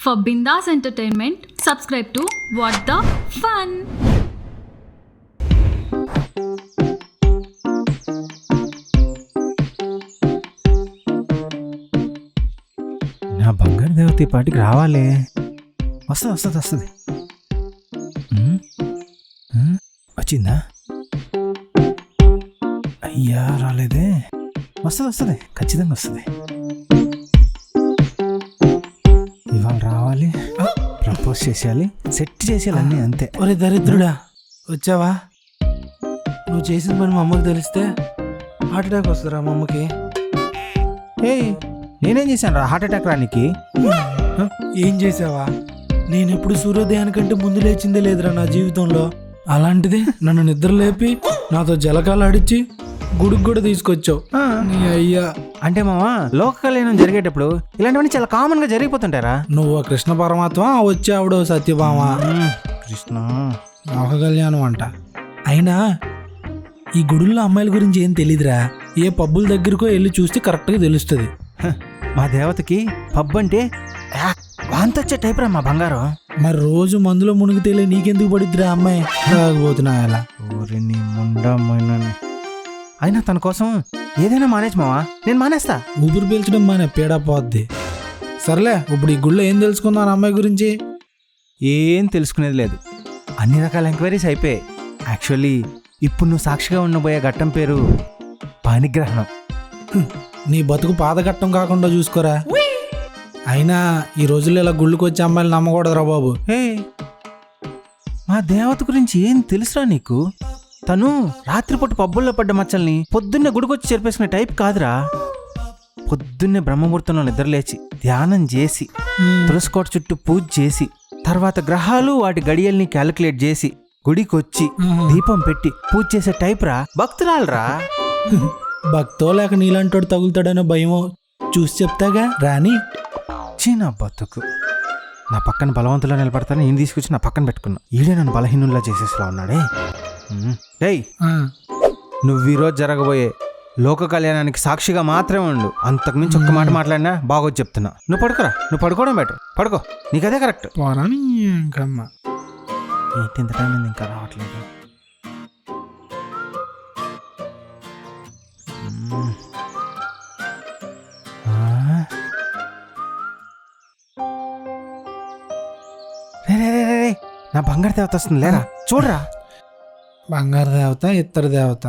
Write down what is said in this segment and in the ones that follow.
For Bindas Entertainment, subscribe to What the Fun. నా బంగారు దేవత ఈ పాటికి రావాలి. వస్తుంది వచ్చిందా? అయ్యా రాలేదే. వస్తుంది ఖచ్చితంగా వస్తుంది. ఇవాళ రావాలి, ప్రపోజ్ చేసేయాలి, సెట్ చేసేయాలి అన్నీ అంతే. ఒరే దరిద్రుడా, వచ్చావా? నువ్వు చేసిన పని మా అమ్మకి తెలిస్తే హార్ట్ అటాక్ వస్తుందిరా మా అమ్మకి. ఏయ్ నేనేం చేశాను రా హార్ట్ అటాక్ రానికి? ఏం చేసావా? నేను ఎప్పుడు సూర్యోదయానికంటే ముందు లేచిందే లేదురా నా జీవితంలో. అలాంటిది నన్ను నిద్ర లేపి నాతో జలకాలు ఆడిచ్చి గుడికి కూడా తీసుకొచ్చావు. నీ అయ్యా, అంటే మావా లోక కళ్యాణం జరిగేటప్పుడు ఇలాంటివన్నీ చాలా కామన్ గా జరిగిపోతుంటారా? నువ్వు కృష్ణ పరమాత్మ, వచ్చి ఆవిడ సత్యభామ. కృష్ణ లోక కళ్యాణం అంట. అయినా ఈ గుడుల్లో అమ్మాయిల గురించి ఏం తెలీదురా. ఏ పబ్బుల దగ్గరకో వెళ్ళి చూస్తే కరెక్ట్గా తెలుస్తుంది. మా దేవతకి పబ్ అంటే వాంతొచ్చే టైప్ రా మా బంగారం. మరి రోజు మందులో మునిగితేలే నీకెందుకు పడిద్దిరా అమ్మాయి? తాగబోతున్నా అలా. ఊరి నీ ముండమ్మని. అయినా తన కోసం ఏదైనా మానేసి మావా, నేను మానేస్తా. ఊపిరి పీల్చడం మానే పీడా పోద్ది. సర్లే, ఇప్పుడు ఈ గుళ్ళో ఏం తెలుసుకుందాం అమ్మాయి గురించి? ఏం తెలుసుకునేది లేదు, అన్ని రకాల ఎంక్వైరీస్ అయిపోయాయి. యాక్చువల్లీ ఇప్పుడు నువ్వు సాక్షిగా ఉండబోయే ఘట్టం పేరు పాణిగ్రహణం. నీ బతుకు పాదఘట్టం కాకుండా చూసుకోరా. అయినా ఈ రోజుల్లో ఇలా గుళ్ళకి వచ్చే అమ్మాయిలు నమ్మకూడదురా బాబు. హే, మా దేవత గురించి ఏం తెలుసురా నీకు? తను రాత్రిపూట పబ్బుల్లో పడ్డ మచ్చల్ని పొద్దున్నే గుడికొచ్చి చేర్పేసుకునే టైప్ కాదురా. పొద్దున్నే బ్రహ్మముహూర్తంలో నిద్రలేచి ధ్యానం చేసి తులసికోట చుట్టూ పూజ చేసి తర్వాత గ్రహాలు వాటి గడియల్ని క్యాలిక్యులేట్ చేసి గుడికొచ్చి దీపం పెట్టి పూజ చేసే టైప్ రా. భక్తురాలరా. భక్తో లేక నీలాంటోడు తగులుతాడనో భయమో చూసి చెప్తాగా రాని. నా బతుకు నా పక్కన బలవంతులా నిలబడతాను, నేను తీసుకొచ్చి నా పక్కన పెట్టుకున్నా. ఈడే నన్ను బలహీనుల్లా చేసేసలా ఉన్నాడే. డేయ్, నువ్వు ఈరోజు జరగబోయే లోక కళ్యాణానికి సాక్షిగా మాత్రమే ఉండు. అంతకుమించి ఒక్క మాట మాట్లాడినా బాగోదు చెప్తున్నా. నువ్వు పడుకోరా, నువ్వు పడుకోవడం బెటర్. పడుకో, నీకు అదే కరెక్ట్. ఏంటి ఇంత టైం ఉంది ఇంకా రావట్లేదు? రే, నా బంగారు దేవత వస్తుంది, లేరా చూడరా. బంగారు దేవత, ఇత్తడి దేవత.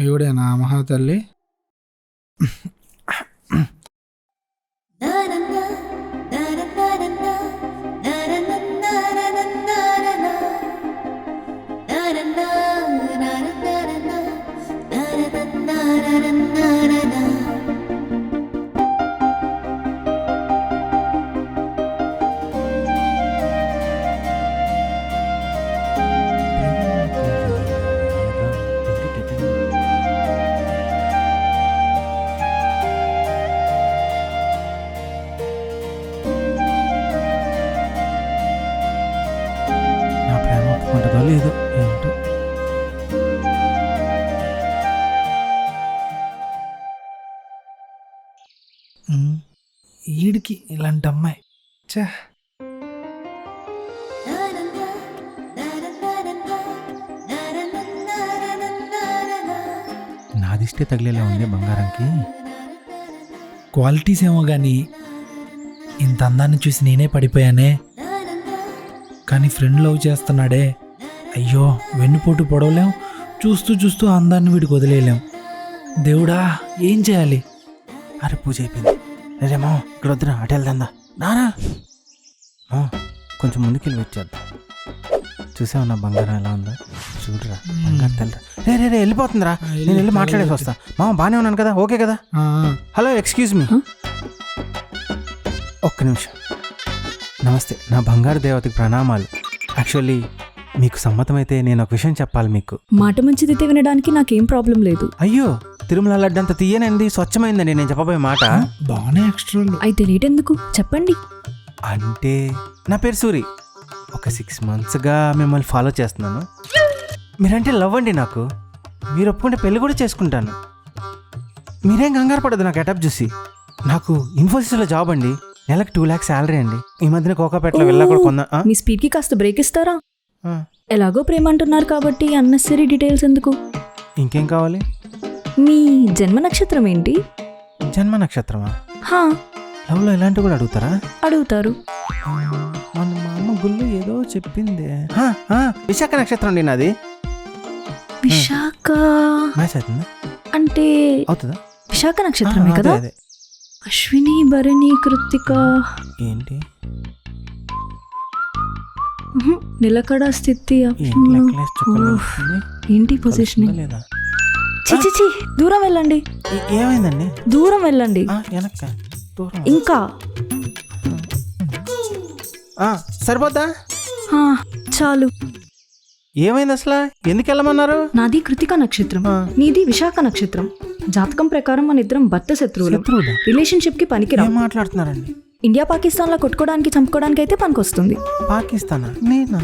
ఈవిడేనా మహాతల్లి? లేదు ఏంటో. ఈడికి ఇలాంటి అమ్మాయి చా. నాదిష్టే తగిలేలా ఉంది బంగారంకి. క్వాలిటీస్ ఏమో కానీ ఇంత అందాన్ని చూసి నేనే పడిపోయానే. కానీ ఫ్రెండ్ లవ్ చేస్తున్నాడే, అయ్యో వెన్నుపోటు పొడవలేం, చూస్తూ చూస్తూ అందాన్ని వీడికి వదిలేయలేం. దేవుడా ఏం చేయాలి? అరే పూజ అయిపోయింది. రేమో ఇక్కడ వద్దురా, అటు వెళ్దా. నానా కొంచెం ముందుకెళ్ళి వచ్చేద్దాం. చూసావు నా బంగారం ఎలా ఉందా? చూడరా బంగారు తెల్లరా. రే వెళ్ళిపోతుందిరా, నేను వెళ్ళి మాట్లాడేసి వస్తా. బాగానే ఉన్నాను కదా, ఓకే కదా? హలో, ఎక్స్క్యూజ్ మీ, ఒక్క నిమిషం. నమస్తే, నా బంగారు దేవతకి ప్రణామాలు. యాక్చువల్లీ మీకు సమ్మతమైతే నేను ఒక విషయం చెప్పాలి మీకు. మాట మంచిదైతే వినడానికి నాకేం ప్రాబ్లం లేదు. అయ్యో, తిరుమల లడ్డంత తీయనండి, స్వచ్ఛమైందండి నేను చెప్పబోయే మాట. బాగానే ఎక్స్ట్రా. అయితే లేట్ ఎందుకు, చెప్పండి. అంటే నా పేరు సూరి. ఒక 6 monthsగా మిమ్మల్ని ఫాలో చేస్తున్నాను. మీరంటే లవ్ అండి నాకు. మీరు ఒప్పుకుంటే పెళ్లి కూడా చేసుకుంటాను. మీరేం కంగారు పడదు నాకు గెటప్ చూసి. నాకు ఇన్ఫోసిస్లో జాబ్ అండి, నెలకు 2 lakhs శాలరీ అండి. ఈ మధ్యన కోకాపేటలో వెళ్ళా కూడా కొందా. మీ స్పీడ్కి కాస్త బ్రేక్ ఇస్తారా? ఎలాగో ప్రేమ అంటున్నారు కాబట్టి అన్నెసరీ డీటెయిల్స్ ఎందుకు? ఇంకేం కావాలి? మీ జన్మ నక్షత్రం ఏంటి? జన్మ నక్షత్రమా? హా, లవ్లో ఇలాంటివి కూడా అడుగుతారా? అడుగుతారు. మన మా అమ్మ గుళ్ళు ఏదో చెప్పిందే. విశాఖ నక్షత్రం అండి నాది. విశాఖ మ్యాచ్ అవుతుందా? అంటే అవుతుందా? విశాఖ నక్షత్రమే కదా? అదే. అశ్విని, భరణి, కృత్తిక. ఏంటి నిలకడ స్థితి. ఏంటి నెక్లెస్ చుక్కలు వస్తుంది? ఏంటి పొజిషనింగ్? లేదా చిచి, దూరం వెళ్ళండి. ఏమైందండి? దూరం వెళ్ళండి. వెనక్క దూరం. ఇంకా సరిపోద్దా? చాలు. ఏమైంది అసలు? ఎందుకు వెళ్ళమన్నారు? నాది కృతిక నక్షత్రం, నీది విశాఖ నక్షత్రం. జాతకం ప్రకారం మన ఇద్దరం భర్త శత్రువులు. రిలేషన్షిప్ కి పనికిరా. ఏం మాట్లాడుతున్నారండి? ఇండియా పాకిస్తాన్ లా కొట్టుకోవడానికి చంపుకోవడానికి అయితే పనికొస్తుంది. పాకిస్తానా? నేనా?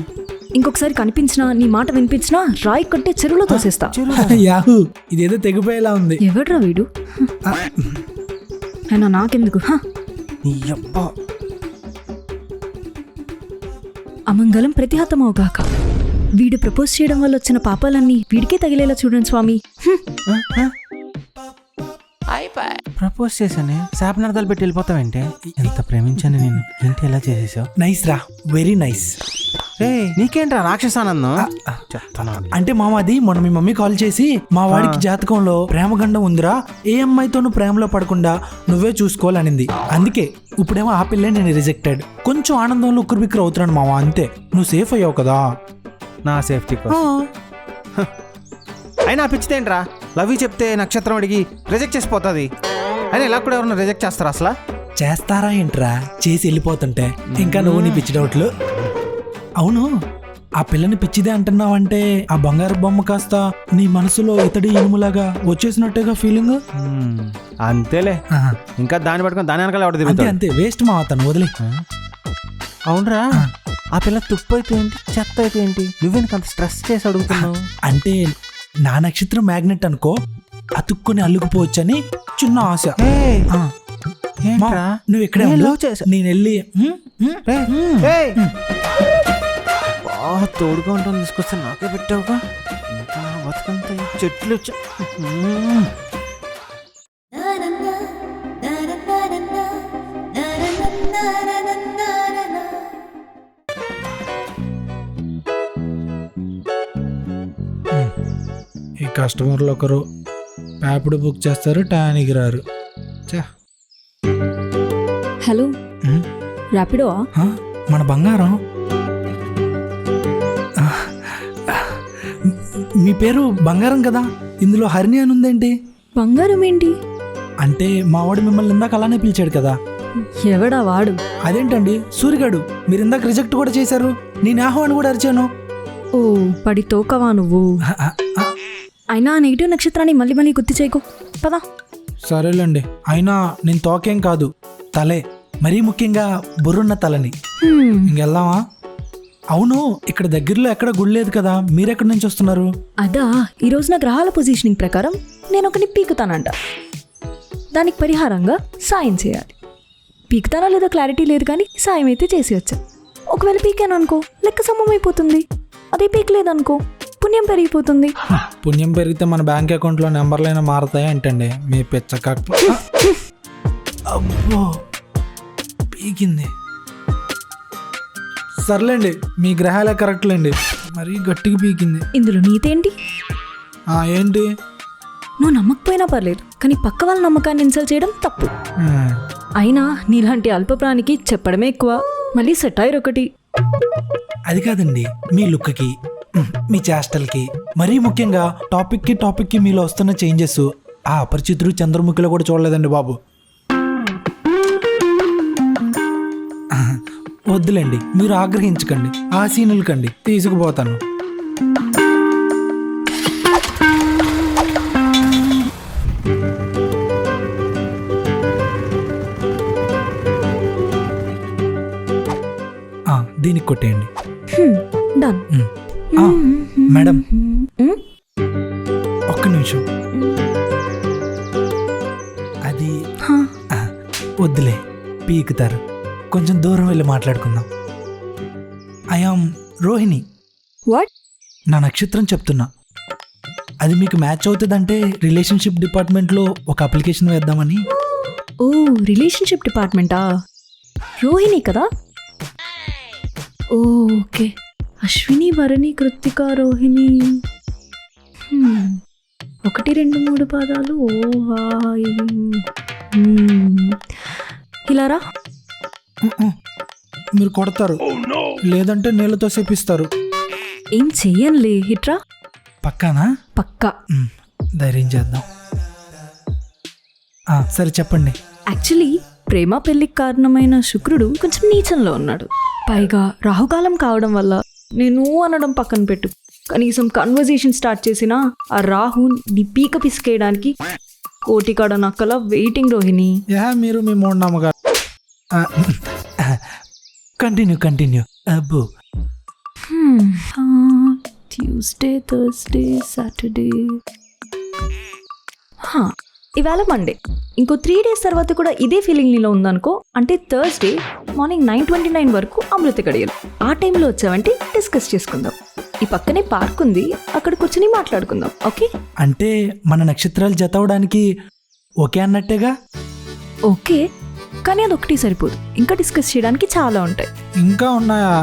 ఇంకొకసారి కనిపించినా నీ మాట వినిపించినా రాయి కొట్టే చెరువులో తోసేస్తా. యాహూ, ఇదేదో తెగిపోయేలా ఉంది. ఎవడ్రా వీడు? అయినా నాకెందుకు? అమంగళం ప్రతిహతమవుగాక. వీడు ప్రపోజ్ చేయడం వల్ల వచ్చిన పాపాలన్నీ వీడికే తగిలేలా చూడండి స్వామి. ప్రపోజ్ చేశానే శాపనార్థాలు పెట్టి వెళ్ళిపోతావంటే? ఎంత ప్రేమించాను నేను, ఏంటి ఎలా చేసేసావు? నైస్ రా, వెరీ నైస్. నీకేంట్రా రాక్షసానందం? చెప్తాను. అంటే మామది మొన్న మీ మమ్మీ కాల్ చేసి మా వాడికి జాతకంలో ప్రేమగండం ఉందిరా, ఏ అమ్మాయితోనూ ప్రేమలో పడకుండా నువ్వే చూసుకోవాలనింది. అందుకే ఇప్పుడేమో ఆ పిల్లే నేను రిజెక్టెడ్. కొంచెం ఆనందంలో ఉక్కురు బిక్కురు అవుతున్నాను మామ, అంతే. నువ్వు సేఫ్ అయ్యావు కదా. నా సేఫ్టీ కోసం. అయినా పిచ్చితేంట్రా, లవ్ యూ చెప్తే నక్షత్రం అడిగి రిజెక్ట్ చేసిపోతుంది. అయినా ఇలా కూడా ఎవరన్నా రిజెక్ట్ చేస్తారా అసలు? చేస్తారా ఏంట్రా, చేసి వెళ్ళిపోతుంటే ఇంకా నువ్వు నీ పిచ్చి డౌట్లు. అవును, ఆ పిల్లని పిచ్చిదే అంటున్నావంటే ఆ బంగారు బొమ్మ కాస్త నీ మనసులో ఇతడి ఇనుములాగా వచ్చేసినట్టుగా ఫీలింగ్. అంతేలే, ఇంకా దాన్ని పట్టుకొని దాని వెనకాల ఎవడ తిరుగుతాడు. అంతే, వేస్ట్ మా అతను వదిలే. అవునరా, ఆ పిల్ల తుప్పు అయితే ఏంటి, చెత్త అయితే ఏంటి, నువ్వెందుకు అంత స్ట్రెస్ చేసి అడుగుతున్నావు? అంటే నా నక్షత్రం మ్యాగ్నెట్ అనుకో, అతుక్కుని అల్లుకుపోవచ్చని చిన్న ఆశ. నువ్వు ఇక్కడే నేను వెళ్ళి తోడుగా ఉంటాను తీసుకొస్తే నాకే పెట్టావుగా. ఇంకా బతుకంతా చెట్లు ఈ కస్టమర్లు ఒకరు యాప్డ్ బుక్ చేస్తారు, టయానికి రారు. హలో, ర్యాపిడో? మన బంగారం. మీ పేరు బంగారం కదా, ఇందులో హరిణి అని ఉందేంటి? బంగారం ఏంటి? అంటే మా వాడు మిమ్మల్ని ఇందాక అలానే పిలిచాడు కదా. ఎవడా వాడు? అదేంటండి సూరిగాడు, మీరు ఇందాక రిజెక్ట్ కూడా చేశారు, నేను ఆహ్వాన్ని కూడా అరిచాను. ఓ పడి తోకవా నువ్వు. అయినా నెగిటివ్ నక్షత్రాన్ని మళ్ళీ మళ్ళీ గుర్తు చేయకు పదా. సరేలేండి, అయినా నేను తోకేం కాదు, తలే, మరీ ముఖ్యంగా బుర్రున్న తలని. ఇంకెళ్దామా? అవును, ఇక్కడ దగ్గరలో ఎక్కడ గుడి లేదు కదా, మీరెక్కడి నుంచి వస్తున్నారు? అదా, ఈ రోజున గ్రహాల పొజిషనింగ్ ప్రకారం నేను ఒకని పీకుతానంట. దానికి పరిహారంగా సాయం చేయాలి. పీకుతానా లేదో క్లారిటీ లేదు కానీ సాయం అయితే చేసి వచ్చా. ఒకవేళ పీకాను అనుకో లెక్క సమం అయిపోతుంది, అదే పీకలేదనుకో పుణ్యం పెరిగిపోతుంది. పుణ్యం పెరిగితే మన బ్యాంక్ అకౌంట్లో నెంబర్లైనా మారుతాయి అంటండి మీ పిచ్చక. అబ్బో పీకింది. సర్లేండి, మీ గ్రహాలే కరెక్ట్లేండి, మరీ గట్టిగా పీకింది. ఇందులో నీతేంటి? ఏంటి? నువ్వు నమ్మకపోయినా పర్లేదు, కానీ పక్క వాళ్ళ నమ్మకాన్ని ఇన్సల్ట్ చేయడం తప్పు. అయినా నీలాంటి అల్పప్రానికి చెప్పడమే ఎక్కువ, మళ్ళీ సెటైర్ ఒకటి. అది కాదండి, మీ లుక్కి, మీ చేష్టలకి, మరీ ముఖ్యంగా టాపిక్కి మీలో వస్తున్న చేంజెస్ ఆ అపరిచితుడు చంద్రముఖిలో కూడా చూడలేదండి బాబు. వద్దులేండి, మీరు ఆగ్రహించకండి, ఆసీనులు కండి, తీసుకుపోతాను. దీనికి కొట్టేయండి. డన్. ఆ, మేడం ఒక్క నిమిషం. అది ఆ, వద్దులే, పీకుతారు. కొంచెం దూరం వెళ్ళి మాట్లాడుకుందాం. ఐఆమ్ రోహిణి. వాట్? నా నక్షత్రం చెప్తున్నా. అది మీకు మ్యాచ్ అవుతుందంటే రిలేషన్షిప్ డిపార్ట్మెంట్లో ఒక అప్లికేషన్ వేద్దామని. ఓ, రిలేషన్షిప్ డిపార్ట్మెంటా? రోహిణి కదా? ఓకే. అశ్విని, భరణి, కృత్తిక, రోహిణి. 1 2 3 పాదాలు. ఓ హాయ్. ఇలారా. మీరు కొడతారు, లేదంటే నీళ్ళతో సేపిస్తారు. ఏం చెయ్యనులే, హిట్రా. పక్కానా? పక్కా. ధైర్యం చేద్దాం. సరే చెప్పండి. యాక్చువల్లీ ప్రేమ పెళ్లికి కారణమైన శుక్రుడు కొంచెం నీచంలో ఉన్నాడు. పైగా రాహుకాలం కావడం వల్ల నేను అనడం పక్కన పెట్టు, కనీసం కన్వర్జేషన్ స్టార్ట్ చేసినా ఆ రాహు నీ పీక పిసికేయడానికి కోటికాడ నక్కల వెయిటింగ్. రోహిణి, మీరు మీ మూఢనమ్మగారు. కంటిన్యూ. అబ్బో. ట్యూస్డే, థర్స్డే, సాటర్డే, ఇవాళ మండే. ఇంకో 3 days తర్వాత కూడా ఇదే ఫీలింగ్ నీలో ఉందనుకో, అంటే థర్స్డే మార్నింగ్ 9:29 వరకు అమృత గడియలు. ఆ టైంలో వచ్చావంటే డిస్కస్ చేసుకుందాం. ఈ పక్కనే పార్క్ ఉంది, అక్కడ కూర్చొని మాట్లాడుకుందాం. ఓకే? అంటే మన నక్షత్రాలు జత అవడానికి ఓకే అన్నట్టేగా? ఓకే, కానీ అదొకటి సరిపోదు, ఇంకా డిస్కస్ చేయడానికి చాలా ఉంటాయి. ఇంకా ఉన్నాయా?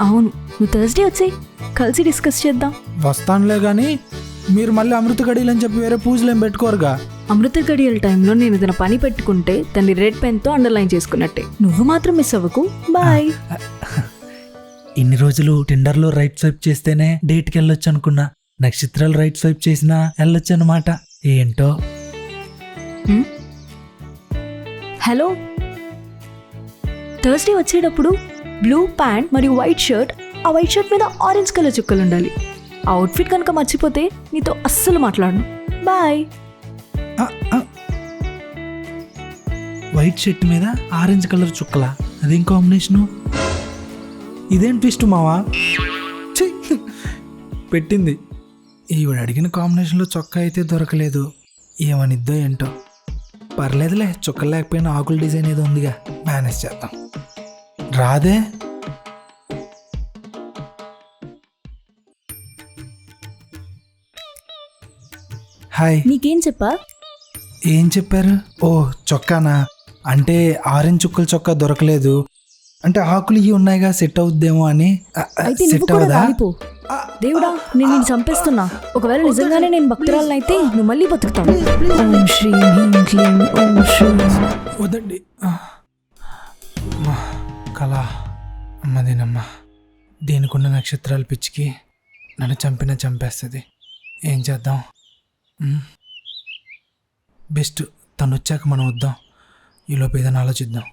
అవును, నువ్వు థర్స్డే వచ్చేయ్, కలిసి డిస్కస్ చేద్దాం. వస్తానులే గాని మీరు మళ్ళీ అమృత గడియలు అని చెప్పి వేరే పూజలు ఏం పెట్టుకోరుగా? అమృత గడియల టైంలో నేను ఏదైనా పని పెట్టుకుంటే దాన్ని రెడ్ పెన్తో అండర్లైన్ చేసుకున్నట్టే. నువ్వు మాత్రం మిస్ అవ్వకు. బాయ్. ఇన్ని రోజులు టిండర్లో రైట్ స్వైప్ చేస్తేనే డేట్కి వెళ్ళొచ్చు అనుకున్నా. నక్షత్రాలు రైట్ స్వైప్ చేసినా వెళ్ళొచ్చు అనమాట. ఏంటో. హలో, థర్స్డే వచ్చేటప్పుడు బ్లూ ప్యాంట్ మరియు వైట్ షర్ట్, ఆ వైట్ షర్ట్ మీద ఆరెంజ్ కలర్ చుక్కలు ఉండాలి. ఆ అవుట్ఫిట్ కనుక మర్చిపోతే నీతో అస్సలు మాట్లాడను. బాయ్. వైట్ షర్ట్ మీద ఆరెంజ్ కలర్ చుక్కలా? అదేం కాంబినేషను? ఇదేం ట్విస్ట్ మావా? ఛీ! పెట్టింది. ఈవిడ అడిగిన కాంబినేషన్లో చొక్కా అయితే దొరకలేదు. ఏమనిద్దో ఏంటో. పర్లేదులే, చుక్కలు లేకపోయినా ఆకుల డిజైన్ ఏదో ఉందిగా, మేనేజ్ చేద్దాం. రాదే. హాయ్. నీకేం చెప్పా? ఏం చెప్పారు? ఓ, చొక్కానా? అంటే ఆరెంజ్ చుక్కల చొక్కా దొరకలేదు అంటే ఆకులు ఇవి ఉన్నాయిగా, సెట్ అవుద్దేమో అని. అయితే నువ్వు కూడా రాలిపో. దేవుడా, నేను నిన్ను చంపేస్తున్నా. ఒకవేళ నిజంగానే నేను భక్తురాలనైతే నువ్వు మళ్ళీ బతుకుతావు. ఓం శ్రీ హ్రీం క్లీం ఓం శ్రీ. వదండి. కళ అమ్మదేనమ్మ. దేనికున్న నక్షత్రాల పిచ్చికి నన్ను చంపేస్తుంది. ఏం చేద్దాం? బెస్ట్ తను వచ్చాక మనం వద్దాం. ఈలోపు ఏదైనా ఆలోచిద్దాం.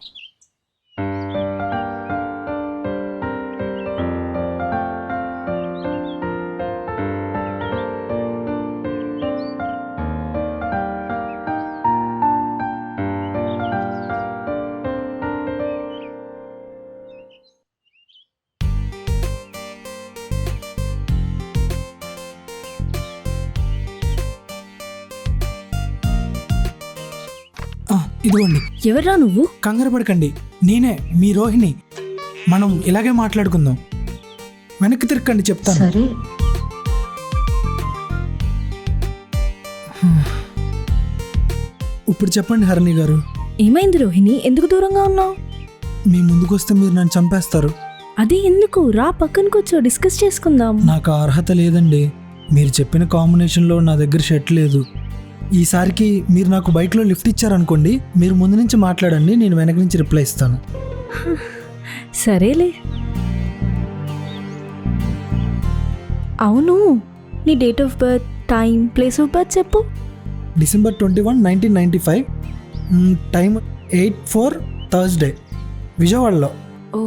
ఇదిగోండి. ఎవర్రా నువ్వు? కంగారు పడకండి, నేనే మీ రోహిణి. మనం ఇలాగే మాట్లాడుకుందాం. వెనక్కి తిరగండి, చెప్తాను. సరే. ఇప్పుడు చెప్పండి హరిణి గారు. ఏమైంది రోహిణి? ఎందుకు దూరంగా ఉన్నావు? మీ ముందుకు వస్తే మీరు నన్ను చంపేస్తారు. అది ఎందుకు? రా, పక్కన కూర్చో, డిస్కస్ చేసుకుందాం. నాకు ఆ అర్హత లేదండి. మీరు చెప్పిన కాంబినేషన్లో నా దగ్గర షర్ట్ లేదు. ఈసారికి మీరు నాకు బైక్లో లిఫ్ట్ ఇచ్చారనుకోండి, మీరు ముందు నుంచి మాట్లాడండి, నేను వెనక నుంచి రిప్లై ఇస్తాను. సరేలే. అవును, నీ date of birth, time, place of birth చెప్పు. December 21, 1995. టైం 8/4 థర్స్డే, విజయవాడలో. ఓ.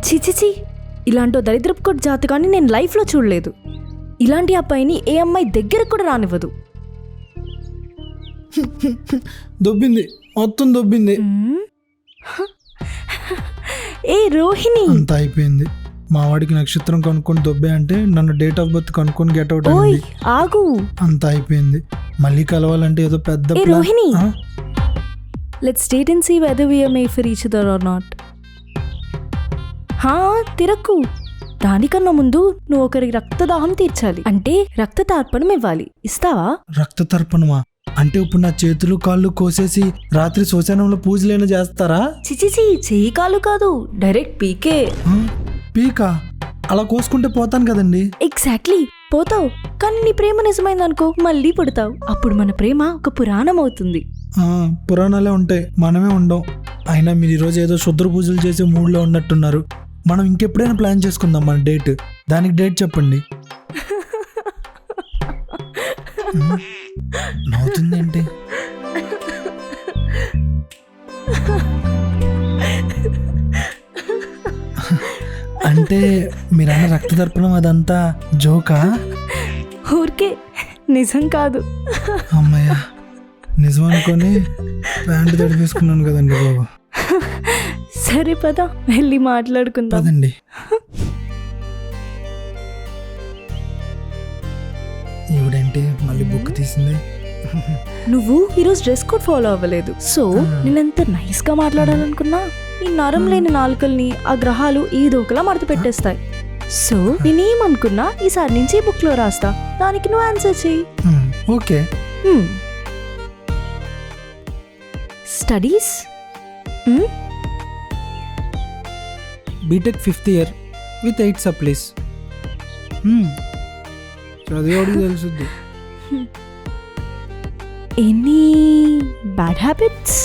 చిచిచి, ఇలాంటి దరిద్రపు కొట్టు జాతకాన్ని నేను లైఫ్లో చూడలేదు. ఇలాంటి అబ్బాయిని ఏ అమ్మాయి దగ్గరకు కూడా రానివ్వదు. దొబ్బింది, మొత్తం దొబ్బింది. ఏ రోహిణి, అంత అయిపోయింది. మా వాడికి నక్షత్రం కనుక్కొని దొబ్బే అంటే నన్ను డేట్ ఆఫ్ బర్త్ కనుక్కొని గెట్ అవుట్ ఓయ్ అయింది. ఆగు. అంత అయిపోయింది. మళ్ళీ కలవాలంటే ఏదో పెద్ద ఏ plan. రోహిణి, ఆ? Let's date and see whether we are made for each other or not. తిరక్కు. దానికన్నా ముందు నువ్వు ఒకరికి రక్తదాహం తీర్చాలి, అంటే రక్త తర్పణం ఇవ్వాలి. ఇస్తావా? రక్త తర్పణమా? అంటే ఇప్పుడు నా చేతులు కాళ్ళు కోసేసి రాత్రి శ్మశానంలో పూజలేనా చేస్తారా? చిచిచి, చెయ్యి కాలు కాదు, డైరెక్ట్ పీకే. ఆ? పీకా? అలా కోసుకుంటే పోతాను కదండి. ఎగ్జాక్ట్లీ, పోతావు. కానీ నీ ప్రేమ నిజమైందనుకో, మళ్ళీ పుడతావు. అప్పుడు మన ప్రేమ ఒక పురాణం అవుతుంది. పురాణాలే ఉంటాయి, మనమే ఉండం. అయినా మీరు ఈరోజు ఏదో శుద్ర పూజలు చేసే మూడ్లో ఉన్నట్టున్నారు. మనం ఇంకెప్పుడైనా ప్లాన్ చేసుకుందాం మన డేట్. దానికి డేట్ చెప్పండి. నవ్వుతుందేంటి? అంటే మీరన్న రక్త తర్పణం అదంతా జోకా? ఊరికే, నిజం కాదు. అమ్మయ్య, నిజం అనుకొని ప్యాంటు తడిపేసుకున్నాను కదండి బాబు. సరే పద, వెళ్ళి మాట్లాడుకుందాం. పదండి. ఈవిడేంటి మళ్ళీ బుక్ తీసింది? నువ్వు ఈరోజు డ్రెస్ కోడ్ ఫాలో అవ్వలేదు. సో నేనెంత నైస్ గా మాట్లాడాలనుకున్నా, ఈ నరం లేని నాలుకల్ని ఆ గ్రహాలు ఏదో ఒకలా మడత పెట్టేస్తాయి. సో నేనేమనుకున్నా, ఈసారి నుంచి బుక్ లో రాస్తా, దానికి నువ్వు ఆన్సర్ చెయ్యి. Okay. Studies? BTech 5th year with 8 supplies. చదివాడికి తెలుసుద్ది. Any bad habits?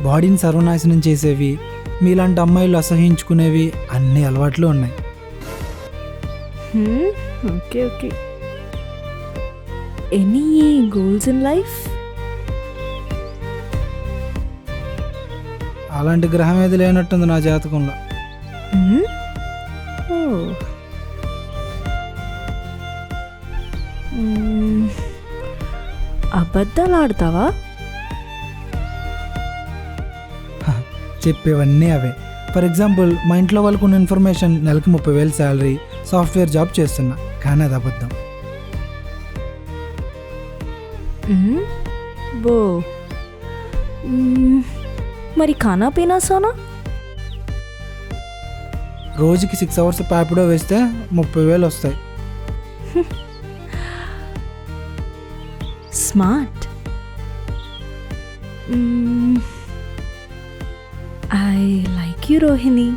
బాడీని సర్వనాశనం చేసేవి, మీలాంటి అమ్మాయిలు అసహించుకునేవి అన్ని అలవాట్లు ఉన్నాయి. Okay okay. Any goals in life? అలాంటి గ్రహం ఏది లేనట్టుంది నా జాతకంలో. అబద్ధాలు ఆడతావా? చెప్పేవన్నీ అవే. ఫర్ ఎగ్జాంపుల్, మా ఇంట్లో వాళ్ళకు ఉన్న ఇన్ఫర్మేషన్ నెలకు 30,000 శాలరీ, సాఫ్ట్వేర్ జాబ్ చేస్తున్నా, కానీ అది అబద్ధం. బో, మరి ఖానా పీనా సోనా? రోజుకి 6 hours ప్యాపిడో వేస్తే 30,000 వస్తాయి. Smart. I like you Rohini.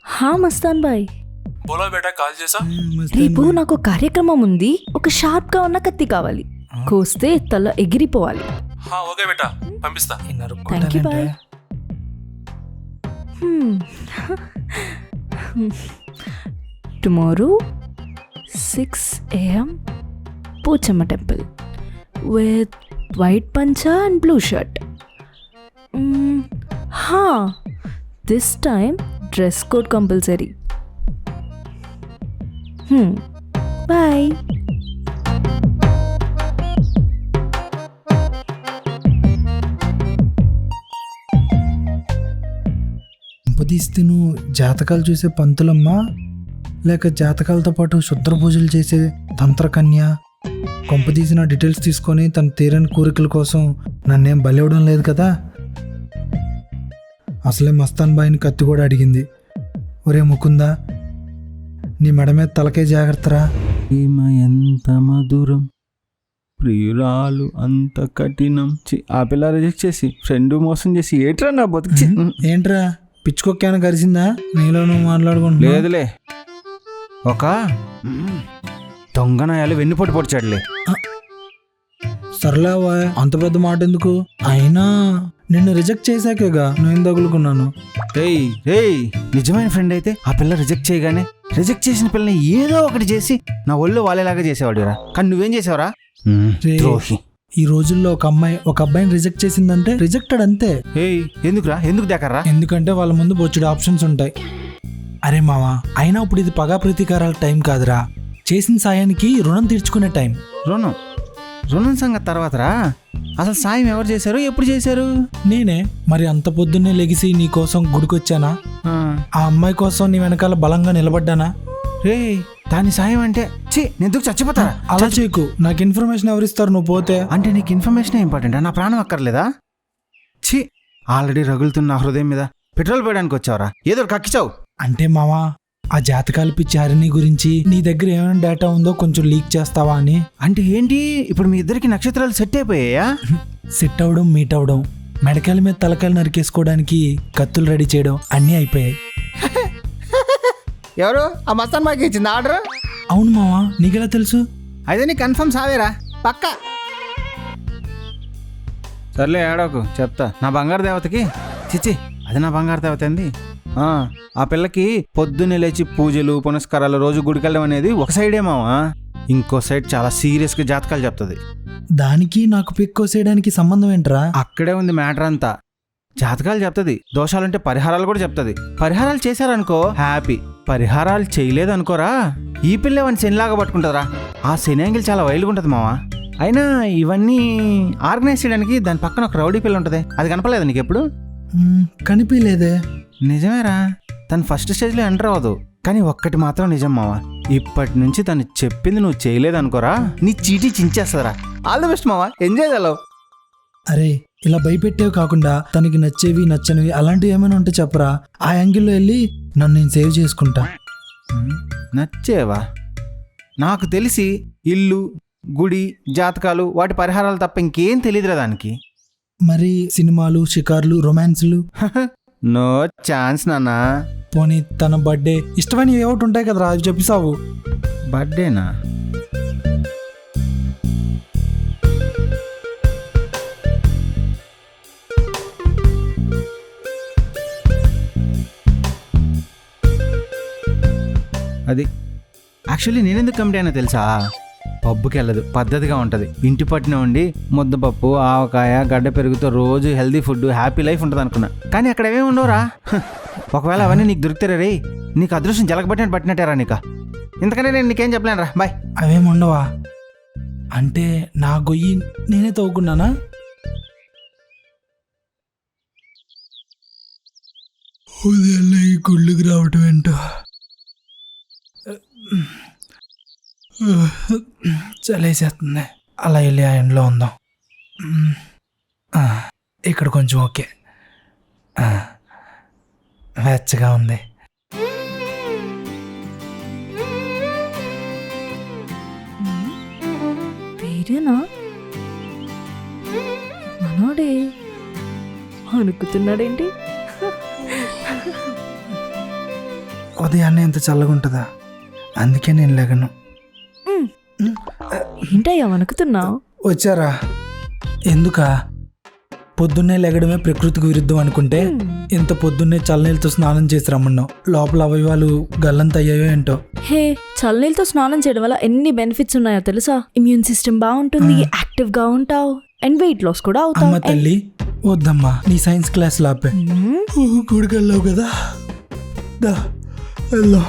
హా మస్తాన్ బాయ్, బోలో బేటా కాల్ చేసా. రేపు నాకు కార్యక్రమం ఉంది. ఒక షార్ప్ గా ఉన్న కత్తి కావాలి, కోస్తే తల ఎగిరిపోవాలి. ఓకే బేటా, పంపిస్తా. Thank you bye. Tomorrow 6 AM Pochamma temple with white pancha and blue shirt. This time dress code compulsory. Bye. కొంపదీస్తే నువ్వు జాతకాలు చూసే పంతులమ్మా, లేక జాతకాలతో పాటు శుద్ర పూజలు చేసే తంత్రకన్య? కొంపదీసిన డీటెయిల్స్ తీసుకొని తన తీరని కోరికల కోసం నన్నేం బలివ్వడం లేదు కదా? అసలే మస్తాన్ బాయిని కత్తి కూడా అడిగింది. ఒరే ముకుందా, నీ మెడ మీద తలకే జాగ్రత్తరా. ఎంత మధురం, ప్రియురాలు అంత కఠినం. ఆ పిల్ల రిజెక్ట్ చేసి ఫ్రెండ్ మోసం చేసి ఏట్రా నా బతుకు. ఏంట్రా పిచ్చుకొక్కాన కలిసిందా? నీలో నువ్వు మాట్లాడుకుంటున్నా? లేదులే, ఒక దొంగనాయాలు వెన్నుపోటు పొడిచాడులే. సర్లేవా, అంత పెద్ద మాట ఎందుకు? అయినా నిన్ను రిజెక్ట్ చేశాకేగా నేను తగులుకున్నాను. రేయ్ రేయ్, నిజమైన ఫ్రెండ్ అయితే ఆ పిల్ల రిజెక్ట్ చేయగానే రిజెక్ట్ చేసిన పిల్లని ఏదో ఒకటి చేసి నా ఒళ్ళు వాళ్ళేలాగా చేసేవాడురా. కానీ నువ్వేం చేసావురా? రే, ద్రోహి. ఈ రోజుల్లో ఒక అమ్మాయి ఒక అబ్బాయిని రిజెక్ట్ చేసిందంటే రిజెక్టెడ్ అంతే. ఏయ్, ఎందుకురా? ఎందుకు దేకర్రా? ఎందుకంటే వాళ్ళ ముందు బొచ్చుడు ఆప్షన్స్ ఉంటాయి. అరే మావా, అయినా ఇప్పుడు ఇది పగా ప్రతీకారాల టైం కాదురా, చేసిన సాయానికి రుణం తీర్చుకునే టైం. రుణం రుణం సంగతి తర్వాతరా. అసలు సాయం ఎవరు చేశారు, ఎప్పుడు చేశారు? నేనే. మరి అంత పొద్దున్నే లెగిసి నీ కోసం గుడికొచ్చానా? ఆ అమ్మాయి కోసం నీ వెనకాల బలంగా నిలబడ్డానా? రే, దాని సాయం అంటే ఎందుకు చచ్చిపోతారా? అలా చేయకు. నాకు ఇన్ఫర్మేషన్ ఎవరిస్తారు నువ్వు పోతే? అంటే నీకు ఇన్ఫర్మేషన్ ఇంపార్టెంటా? నా ప్రాణం అక్కర్లేదా? ఛీ, ఆల్రెడీ రగులుతున్న హృదయం మీద పెట్రోల్ పోయడానికి వచ్చావరా? ఏదో కక్కిచావు. అంటే మావా, ఆ జాతకాలు పిచ్చి హరిణి గురించి నీ దగ్గర ఏమైనా డేటా ఉందో కొంచెం లీక్ చేస్తావా అని. అంటే ఏంటి, ఇప్పుడు మీ ఇద్దరికి నక్షత్రాలు సెట్ అయిపోయాయా? సెట్ అవడం, మీట్ అవడం, మెడకాయల మీద తలకాయలు నరికేసుకోవడానికి కత్తులు రెడీ చేయడం అన్నీ అయిపోయాయి. ఎవరు ఆ మస్తాన్ మాకి ఇచ్చింది ఆర్డర్? అవును మావా, నీకెలా తెలుసు? అదే నీ కన్ఫర్మ్ సావేరా పక్కా. సర్లే ఏడోకు, చెప్తా. నా బంగారు దేవతకి చిచ్చి, అది నా బంగారు దేవత ఏంది? ఆ పిల్లకి పొద్దున్నే లేచి పూజలు పునస్కారాలు రోజు గుడికెళ్ళడం అనేది ఒక సైడే మావా. ఇంకో సైడ్ చాలా సీరియస్గా జాతకాలు చెప్తుంది. దానికి నాకు పిక్కోసేయడానికి సంబంధం ఏంట్రా? అక్కడే ఉంది మ్యాటర్ అంతా. జాతకాలు చెప్తుంది, దోషాలుంటే పరిహారాలు కూడా చెప్తుంది. పరిహారాలు చేశారనుకో హ్యాపీ, పరిహారాలు చేయలేదనుకోరా ఈ పిల్ల వాడిని శనిలాగా పట్టుకుంటుందిరా. ఆ శని యాంగిల్ చాలా వైల్డ్గా ఉంటుంది మావా. అయినా ఇవన్నీ ఆర్గనైజ్ చేయడానికి దాని పక్కన ఒక రౌడీ పిల్ల ఉంటుంది. అది కనపడలేదు నీకు ఎప్పుడు? కనిపించలేదే. నిజమేరా, తను ఫస్ట్ స్టేజ్లో ఎంటర్ అవ్వదు. కానీ ఒక్కటి మాత్రం నిజం మావా, ఇప్పటి నుంచి తను చెప్పింది నువ్వు చేయలేదనుకోరా నీ చీటీ చించేస్తారా. ఆల్ ది బెస్ట్ మావా, ఎంజాయ్ చేయాలవు. అరే, ఇలా భయపెట్టేవి కాకుండా తనకి నచ్చేవి నచ్చనివి అలాంటివి ఏమైనా ఉంటే చెప్పరా. ఆ యాంగిల్లో వెళ్ళి నన్ను నేను సేవ్ చేసుకుంటా. నచ్చేవా? నాకు తెలిసి ఇల్లు, గుడి, జాతకాలు, వాటి పరిహారాలు తప్ప ఇంకేం తెలియదురా దానికి. మరి సినిమాలు, షికార్లు, రొమాన్స్లు? నో ఛాన్స్ నాన్న. పోనీ తన బర్త్డే, ఇష్టమైనవి ఏమిటి ఉంటాయి కదరా, అవి చెప్పిసావు. బర్త్డేనా? అది యాక్చువల్లీ నేనెందుకు కమిటీ అయినా తెలుసా? పబ్బుకి వెళ్ళదు, పద్ధతిగా ఉంటుంది. ఇంటి పట్టిన ఉండి ముద్దపప్పు, ఆవకాయ, గడ్డ పెరుగుతో రోజు హెల్దీ ఫుడ్, హ్యాపీ లైఫ్ ఉంటుంది అనుకున్నా. కానీ అక్కడ ఏమేమి ఉండవురా. ఒకవేళ అవన్నీ నీకు దొరుకుతారా రే, నీకు అదృష్టం జలగబట్టినట్టు పట్టినట్టారా నీకు. ఇంతకనే నేను నీకేం చెప్పలేను రా, బాయ్. అవేమి ఉండవా? అంటే నా గొయ్యి నేనే తవ్వుకున్నానా? ఉదయాన్నే ఈ గుళ్ళకి రావటం ఏంటో. చలేసేస్తుంది. అలా వెళ్ళి ఆ ఎండలో ఉందాం. ఇక్కడ కొంచెం ఓకే, వెచ్చగా ఉంది. పేరేనా మనోడే అనుకుతున్నాడేంటి? ఉదయాన్నే ఎంత చల్లగా ఉంటుందా, అందుకే నేను లేగను. ఏంటయ్యా వణుకుతున్నావు? వచ్చారా? ఎందుకా? పొద్దున్నే లెగడమే ప్రకృతికి విరుద్ధం అనుకుంటే ఇంత పొద్దున్నే చల్లనీళ్ళతో స్నానం చేసి రమ్మన్నావు. లోపల అవయవాలు గల్లంత అయ్యాయో ఏంటో. హే, చల్లనీళ్ళతో స్నానం చేయడం వల్ల ఎన్ని బెనిఫిట్స్ ఉన్నాయో తెలుసా? ఇమ్యూన్ సిస్టమ్ బాగుంటుంది, యాక్టివ్ గా ఉంటావు, అండ్ వెయిట్ లాస్ కూడా అవుతావు. అమ్మ తల్లి, వద్దమ్మా, నీ సైన్స్ క్లాస్ లాపే. గుడికెళ్ళావు కదా, దా వెళ్ళు.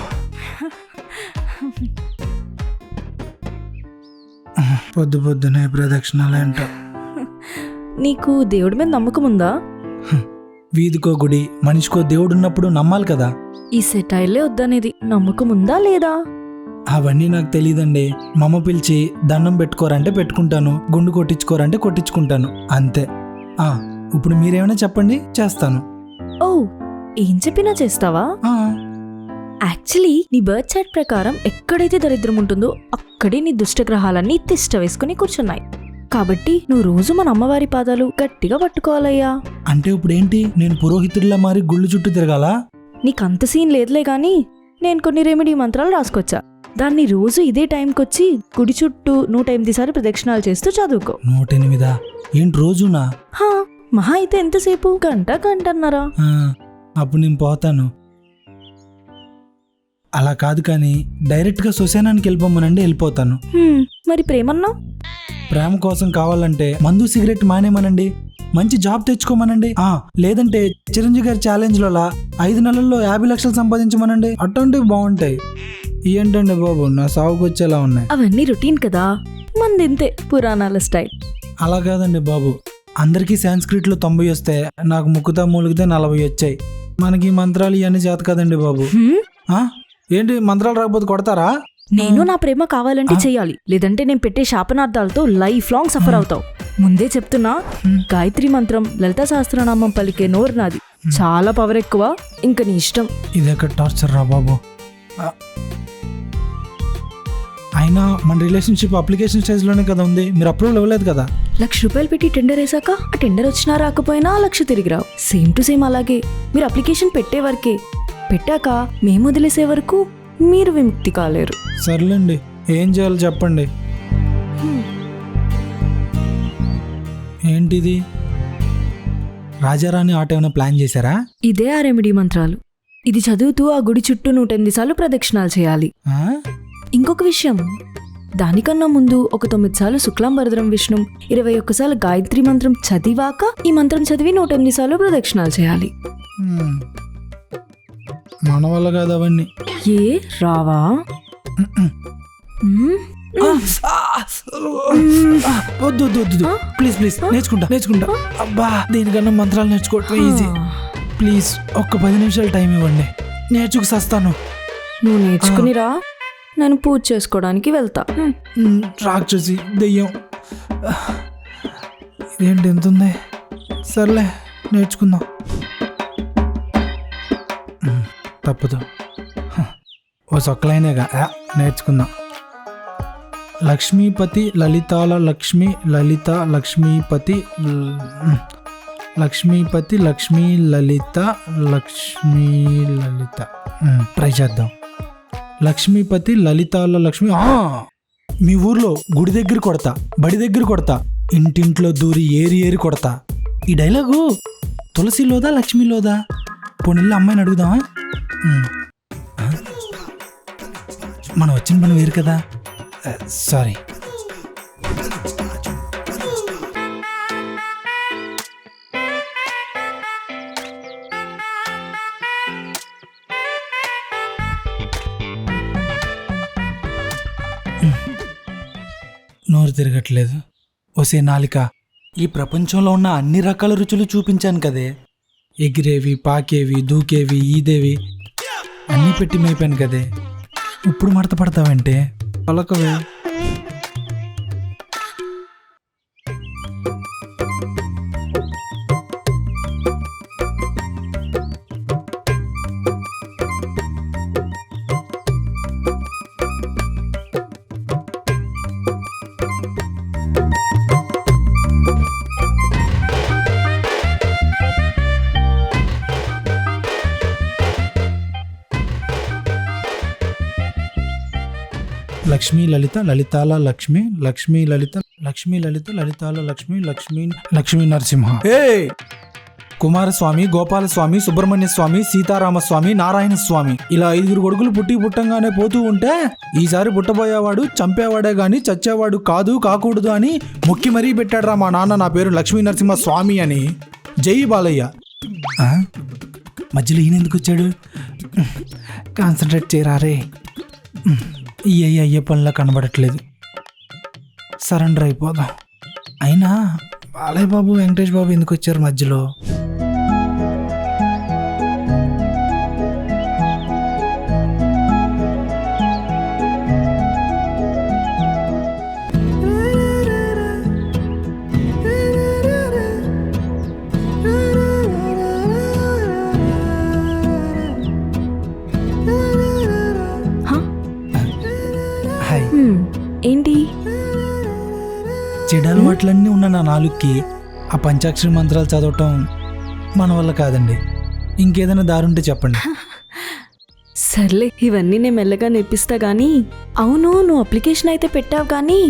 పొద్దు పొద్దునే ప్రదక్షిణాలు ఏంటో. నీకు దేవుడి మీద నమ్మకం ఉందా? వీధికో గుడి, మనిషికో దేవుడు ఉన్నప్పుడు నమ్మాలి కదా. ఈ సెటైలే వద్దనేది, నమ్మకం ఉందా లేదా? అవన్నీ నాకు తెలియదండి. మమ్మ పిలిచి దండం పెట్టుకోరంటే పెట్టుకుంటాను, గుండు కొట్టించుకోరంటే కొట్టించుకుంటాను, అంతే. ఇప్పుడు మీరేమైనా చెప్పండి, చేస్తాను. ఓ, ఏం చెప్పినా చేస్తావా? యాక్చువల్లీ నీ బర్త్ చార్ట్ ప్రకారం ఎక్కడైతే దరిద్రం ఉంటుందో అక్కడే నీ దుష్టగ్రహాలన్నీ తిష్ట వేసుకుని కూర్చున్నాయి. కాబట్టి నువ్వు రోజు మన అమ్మవారి పాదాలు గట్టిగా పట్టుకోవాలయ్యా. అంటే ఇప్పుడేంటి, నేను పురోహితుడిలా మారి గుళ్ళు చుట్టూ తిరగాలా? నీకంత సీన్ లేదులే గాని నేను కొన్ని రెమెడీ మంత్రాలు రాసుకొచ్చా. దాన్ని రోజు ఇదే టైంకి వచ్చి గుడి చుట్టూ 108 సార్లు ప్రదక్షిణాలు చేస్తూ చదువుకో. 108 ఏంటి రోజునా? హా, మహా అయితే ఎంతసేపు? గంటన్నరా. అప్పుడు నేను పోతాను. అలా కాదు కానీ డైరెక్ట్గా శ్మశానానికి వెళ్ళిపోమనండి, వెళ్ళిపోతాను. మరి ప్రేమన్నా? ప్రేమ కోసం కావాలంటే మందు సిగరెట్ మానేమనండి, మంచి జాబ్ తెచ్చుకోమనండి, లేదంటే చిరంజీవి గారి ఛాలెంజ్లో 5 నెలల్లో 50 లక్షలు సంపాదించమనండి. అటువంటివి బాగుంటాయి. ఏంటండి బాబు నా సాగుకు వచ్చేలా ఉన్నాయి. అవన్నీ రొటీన్ కదా, మందింతే పురాణాల స్టైల్. అలా కాదండి బాబు, అందరికీ సాంస్క్రిట్లో 90 వస్తే నాకు ముక్కుతా మూలిగితే 40 వచ్చాయి. మనకి మంత్రాలు ఇవన్నీ చేత కదండి బాబు. ఏంటి మంత్రాలు రాకపోతే కొడతారా? నేను నా ప్రేమ కావాలంటే చెయ్యాలి, లేదంటే నేను పెట్టే శాపనార్థాలతో లైఫ్ లాంగ్ సఫర్ అవుతావు. ముందే చెప్తున్నా, గాయత్రి మంత్రం, లలితా సహస్రనామం పలికే నోరు నాది. చాలా పవర్ ఎక్కువ, ఇంక నీ ఇష్టం. ఇదెక్కడ టార్చర్ రా బాబు. అయినా మన రిలేషన్షిప్ అప్లికేషన్ స్టేజ్లోనే కదా ఉంది, మీరు అప్రూవల్ ఇవ్వలేదు కదా. ₹1,00,000 పెట్టి టెండర్ వేసాక ఆ టెండర్ వచ్చినా రాకపోయినా ఆ 1,00,000 తిరిగి రావు. సేమ్ టు సేమ్ అలాగే మీరు అప్లికేషన్ పెట్టే వరకే, పెట్టాక మేము వదిలేసే వరకు మీరు విముక్తి కాలేరు. సర్లేండి, ఏం చేయాలో చెప్పండి. ఏంటిది? రాజారాణి ఆట ఏమైనా ప్లాన్ చేశారా? ఇదే ఆ రెమెడీ మంత్రాలు. ఇది చదువుతూ ఆ గుడి చుట్టూ 108 సార్లు ప్రదక్షిణాలు చేయాలి. ఇంకొక విషయం, దానికన్నా ముందు ఒక 9 సార్లు శుక్లాంబరధరం విష్ణుం, 21 సార్లు గాయత్రి మంత్రం చదివాక ఈ మంత్రం చదివి 108 సార్లు ప్రదక్షిణాలు చేయాలి. మన వల్ల కాదు అవన్నీ. ఏ రావా? వద్దు ప్లీజ్ నేర్చుకుంటా. అబ్బా, దీనికన్నా మంత్రాలు నేర్చుకోవటం ఈజీ. ప్లీజ్ ఒక్క 10 నిమిషాలు టైం ఇవ్వండి, నేర్చుకు సస్తాను. నువ్వు నేర్చుకునిరా, నేను పూజ చేసుకోవడానికి వెళ్తా. రాక్షసి దెయ్యం ఇదేంటి ఎంత ఉంది? సర్లే నేర్చుకుందాం. తప్పదు, ఓ సొక్కలైనగా నేర్చుకుందాం. లక్ష్మీపతి లలితాల లక్ష్మి లలిత లక్ష్మీపతి లక్ష్మీపతి లక్ష్మీ లలిత లక్ష్మీ లలిత. ట్రై చేద్దాం. లక్ష్మీపతి లలితాల లక్ష్మి. మీ ఊర్లో గుడి దగ్గర కొడతా, బడి దగ్గర కొడతా, ఇంటింట్లో దూరి ఏరి కొడతా. ఈ డైలాగు తులసిలోదా లక్ష్మీలోదా? పోనీళ్ళ అమ్మాయిని అడుగుదామా? మనం వచ్చిన పని వేరు కదా. సారీ. నోరు తిరగట్లేదు. ఓసే నాలిక, ఈ ప్రపంచంలో ఉన్న అన్ని రకాల రుచులు చూపించాను కదే. ఎగిరేవి, పాకేవి, దూకేవి, ఈదేవి అన్నీ పెట్టి మేపాను కదే. ఇప్పుడు మడత పడతావంటే పలకవే. లక్ష్మీ లలిత లలితాల లక్ష్మి లక్ష్మీ లలిత లక్ష్మీ లలిత లలితాల లక్ష్మి లక్ష్మీ లక్ష్మీ నరసింహ. కుమారస్వామి, గోపాలస్వామి, సుబ్రహ్మణ్య స్వామి, సీతారామస్వామి, నారాయణ స్వామి, ఇలా 5 కొడుకులు పుట్టంగానే పోతూ ఉంటే ఈసారి పుట్టబోయేవాడు చంపేవాడే గాని చచ్చేవాడు కాదు, కాకూడదు అని మొక్కి మరీ పెట్టాడురా మా నాన్న నా పేరు లక్ష్మీ నరసింహ స్వామి అని. జై బాలయ్య. మధ్యలో ఈయన ఎందుకు వచ్చాడు? కాన్సన్ట్రేట్ చేయరారే. ఈ అయ్యే పనిలా కనబడట్లేదు. సరెండర్ అయిపోదాం. అయినా బాలయ్య బాబు, వెంకటేష్ బాబు ఎందుకు వచ్చారు మధ్యలో? ఏంటి? చెడు అలవాట్లన్నీ ఉన్న నా నాలుగుకి ఆ పంచాక్షరి మంత్రాలు చదవటం మన వల్ల కాదండి. ఇంకేదైనా దారుంటే చెప్పండి. సర్లే ఇవన్నీ నేను మెల్లగా నేర్పిస్తా గానీ అవును నువ్వు అప్లికేషన్ అయితే పెట్టావు కానీ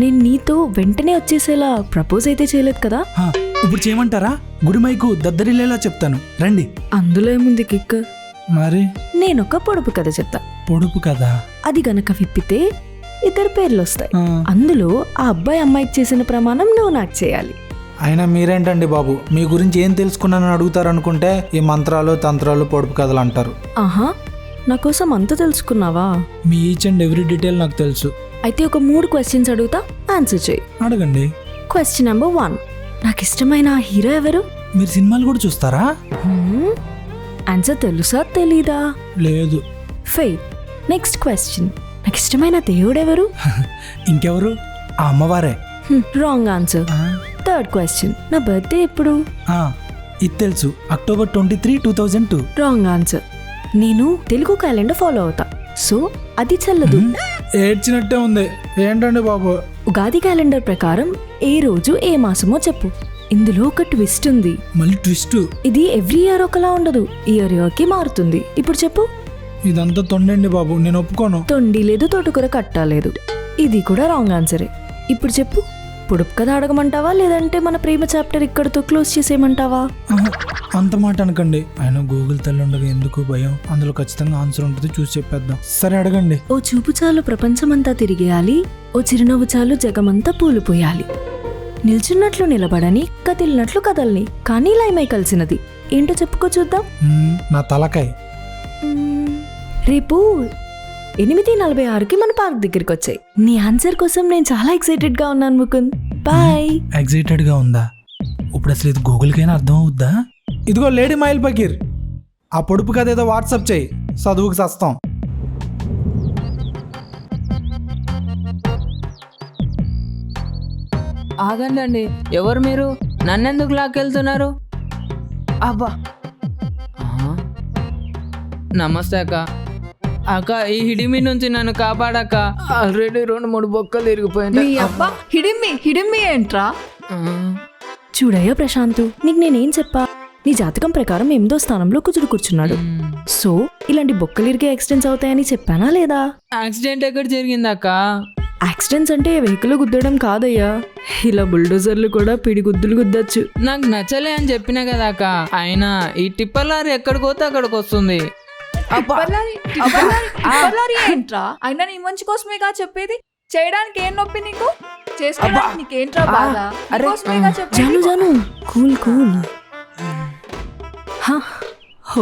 నేను నీతో వెంటనే వచ్చేసేలా ప్రపోజ్ అయితే చేయలేదు కదా? ఇప్పుడు చేయమంటారా? గుడిమైకు దద్దరిల్లేలా చెప్తాను, రండి. అందులో ఏముంది కిక్? మరి నేనొక పొడుపు కథ చెప్తా. పొడుపు కదా? అది గనక విప్పితే ఇద్దరు పేర్లు వస్తాయి. అందులో ఆ అబ్బాయి అమ్మాయికి చేసిన ప్రమాణం నువ్వు నాకు చేయాలి. అయినా మీరేంటండి బాబు, మీ గురించి ఏం తెలుసుకున్నానని అడుగుతారు అనుకుంటే ఈ మంత్రాలు తంత్రాలు పొడుపు కథలు అంటారు. ఆహా, నా కోసం అంత తెలుసుకున్నావా? మీ ఈచ్ అండ్ ఎవ్రీ డీటెయిల్ నాకు తెలుసు. అయితే ఒక 3 క్వశ్చన్స్ అడుగుతా, ఆన్సర్ చేయి. అడగండి. క్వశ్చన్ నెంబర్ 1, నాకు ఇష్టమైన హీరో ఎవరు? మీరు సినిమాలు కూడా చూస్తారా? ఆన్సర్ తెలుసా తెలీదా? లేదు. ఫెయిల్. నెక్స్ట్ క్వశ్చన్, నాకు ఇష్టమైన దేవుడు ఎవరు? ఇంకెవరు? ఆ అమ్మవారే. Wrong answer. థర్డ్ క్వశ్చన్, నా బర్త్డే ఎప్పుడు? ఇది తెలుసు, October 23, 2002. Wrong answer. నేను తెలుగు క్యాలెండర్ ఫాలో అవుతా, సో అది చెల్లదు. ఏడ్చినట్టే ఉంది, ఏంటండి బాబు? ఉగాది క్యాలెండర్ ప్రకారం ఏ రోజు ఏ మాసమో చెప్పు. ఇందులో ఒక ట్విస్ట్ ఉంది. మళ్ళీ ట్విస్ట్? ఇది ఎవ్రీ ఇయర్ ఒకలా ఉండదు, ఇయర్ కి మారుతుంది. ఇప్పుడు చెప్పు. ఇదంతా తొండండి బాబు, నేను ఒప్పుకోను. తొండి లేదు, తోటకూర కట్టాలేదు. ఇది కూడా రాంగ్ ఆన్సరే. ఇప్పుడు చెప్పు, పొడుపు కథ అడగమంటావా లేదంటే మన ప్రేమ చాప్టర్ ఇక్కడతో క్లోజ్ చేసేయమంటావా? అంత మాట అనకండి. ఆయన గూగుల్ తల్లి ఉండగా ఎందుకు భయం, అందులో ఖచ్చితంగా ఆన్సర్ ఉంటుంది, చూసి చెప్పేద్దాం. సరే అడగండి. ఓ చూపు చాలు ప్రపంచమంతా తిరిగేయాలి, ఓ చిరునవ్వు చాలు జగమంతా పూలిపోయాలి. నిల్చున్నట్లు నిలబడని, కదిలినట్లు కదల్ని, కానీ లైమై కలిసినది ఏంటో చెప్పుకో చూద్దాం. నా తలకాయ. రేపు 8:46కి మన పార్క్ దగ్గరికి వచ్చాయి. నీ ఆన్సర్ కోసం నేను చాలా ఎక్సైటెడ్ గా ఉన్నాను ముకుంద్. బాయ్. ఎక్సైటెడ్ గా ఉందా? ఇప్పుడు అసలు ఇది గూగుల్కైనా అర్థం అవుద్దా? ఇదిగో లేడీ మైల్ పకీర్, ఆ పొడుపు కథ ఏదో వాట్సాప్ చేయి, చదువుకు సస్తాం. ఆగండి, ఎవరు మీరు? నన్నెందుకు లాక్కెళ్తున్నారు? అబ్బా, నమస్తే అక్క. అక్క, ఈ హిడిమి నుంచి నన్ను కాపాడక్క. ఆల్రెడీ 2-3 బొక్కలు ఇరిగిపోయింది. హిడింబి ఏంట్రా? చూడయ్యా ప్రశాంత్, నీకు నేనేం చెప్పా? నీ జాతకం ప్రకారం 8వ స్థానంలో కుజుడు కూర్చున్నాడు. సో ఇలాంటి బొక్కలిరిగే యాక్సిడెంట్స్ అవుతాయని చెప్పానా లేదా? యాక్సిడెంట్ ఎక్కడ జరిగింది అక్క? యాక్సిడెంట్స్ అంటే వెహికల్ గుద్దడం కాదయ్యా, ఇలా బుల్డోజర్లు కూడా పిడిగుద్దులు గుద్దచ్చు. నాకు నచ్చలే అని చెప్పినా కదా అక్క. అయినా ఈ టిప్పర్ లారీ ఎక్కడికి పోతే అక్కడికి వస్తుంది. ఏంట్రా? అయినా నీ మంచి కోసమేగా చెప్పేది. చేయడానికి ఏం నొప్పి నీకు? చేసుకోవడానికి నీకేంట్రా బాధ? కోసమేగా చెప్పేది. జాను జాను, కూల్ కూల్.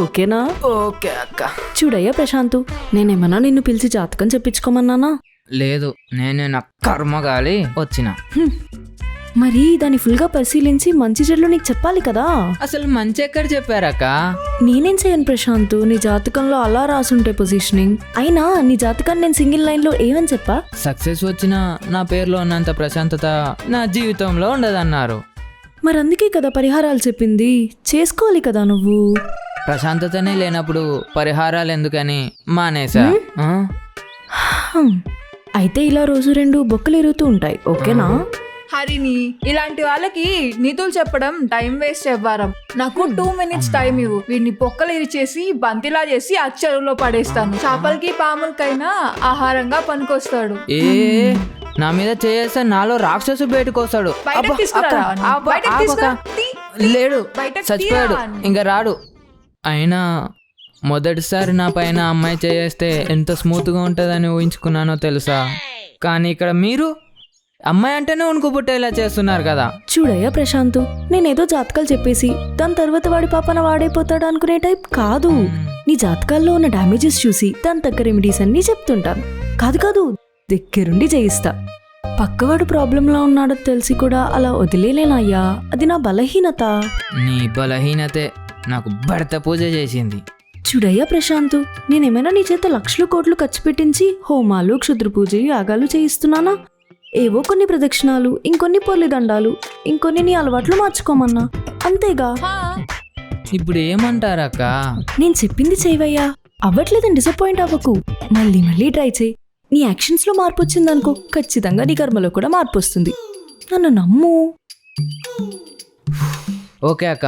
ఓకేనా? ఓకే అక్క. చూడయ్యా ప్రశాంత్, నేనేమన్నా నిన్ను పిలిచి జాతకం చెప్పించుకోమన్నానా? లేదు, నేనే నా కర్మగాలి వచ్చిన. మరి దాన్ని ఫుల్గా పరిశీలించి మంచి చెడులు నీకు చెప్పాలి కదా. అసలు మంచి ఎక్కడ చెప్పారక్క? నేనేం చేయను ప్రశాంత్, నీ జాతకంలో అలా రాసుంటే పొజిషనింగ్. అయినా నీ జాతకాన్ని నేను సింగిల్ లైన్ లో ఏమని చెప్పా? సక్సెస్ వచ్చినా నా పేరులో ఉన్నంత ప్రశాంతత నా జీవితంలో ఉండదన్నారు. మరి అందుకే కదా పరిహారాలు చెప్పింది, చేసుకోవాలి కదా నువ్వు. ప్రశాంతతనే లేనప్పుడు పరిహారాలు ఎందుకని మానేసా. అయితే ఇలా రోజు 2 బొక్కలు ఎరుగుతూ ఉంటాయి, ఓకేనా? హరిని, ఇలాంటి వాళ్ళకి నీతులు చెప్పడం టైం వేస్ట్ అవ్వారం. నాకు 2 minutes టైం ఇవ్వు. వీడిని పొక్కలు ఇరిచేసి బంతిలా చేసి ఆ చెరువులో పడేస్తాను. చేపలకి పాములకైనా ఆహారంగా పనికొస్తాడు. ఏ నా మీద చేస్తే నాలో రాక్షసు బయటకు వస్తాడు. బయటకు తీసుకురా. లేడు, బయటకు చచ్చిపోయాడు, ఇంకా రాడు. అయినా మొదటిసారి నా పైన అమ్మాయి చేస్తే ఎంత స్మూత్గా ఉంటుందని ఊహించుకున్నానో తెలుసా? కానీ ఇక్కడ మీరు అమ్మాయి అంటేనే వణుకుపుట్టేలా చేస్తున్నారు కదా. చూడయ్యా ప్రశాంత్, నేనేదో జాతకాలు చెప్పేసి దాని తర్వాత వాడి పాపన వాడైపోతాడు అనుకునే టైప్ కాదు. నీ జాతకాల్లో ఉన్న డ్యామేజెస్ చూసి దాని తగ్గ రెమెడీస్ అన్నీ చెప్తుంటాను. కాదు, దగ్గరుండి చేయిస్తా. పక్కవాడు ప్రాబ్లంలో ఉన్నాడో తెలిసి కూడా అలా వదిలేలేనయ్యా, అది నా బలహీనత. నీ బలహీనతే నాకు భర్త పూజ చేసింది. చూడయ్యా ప్రశాంత్, నేనేమైనా నీ చేత లక్షలు కోట్లు ఖర్చు పెట్టించి హోమాలు, క్షుద్ర పూజ, యాగాలు చేయిస్తున్నానా? ఏవో కొన్ని ప్రదక్షిణాలు, ఇంకొన్ని పొర్లి దండాలు, ఇంకొన్ని నీ అలవాట్లు మార్చుకోమన్నా, అంతేగా. ఇప్పుడు ఏమంటారక్క? నేను చెప్పింది చేయవయ్యా. అవ్వట్లేదని డిసప్పాయింట్ అవ్వకు, మళ్ళీ మళ్ళీ ట్రై చేయి. నీ యాక్షన్స్ లో మార్పు వచ్చిందనుకో, ఖచ్చితంగా నీ కర్మలో కూడా మార్పు వస్తుంది. నన్ను నమ్ము. ఓకే అక్క,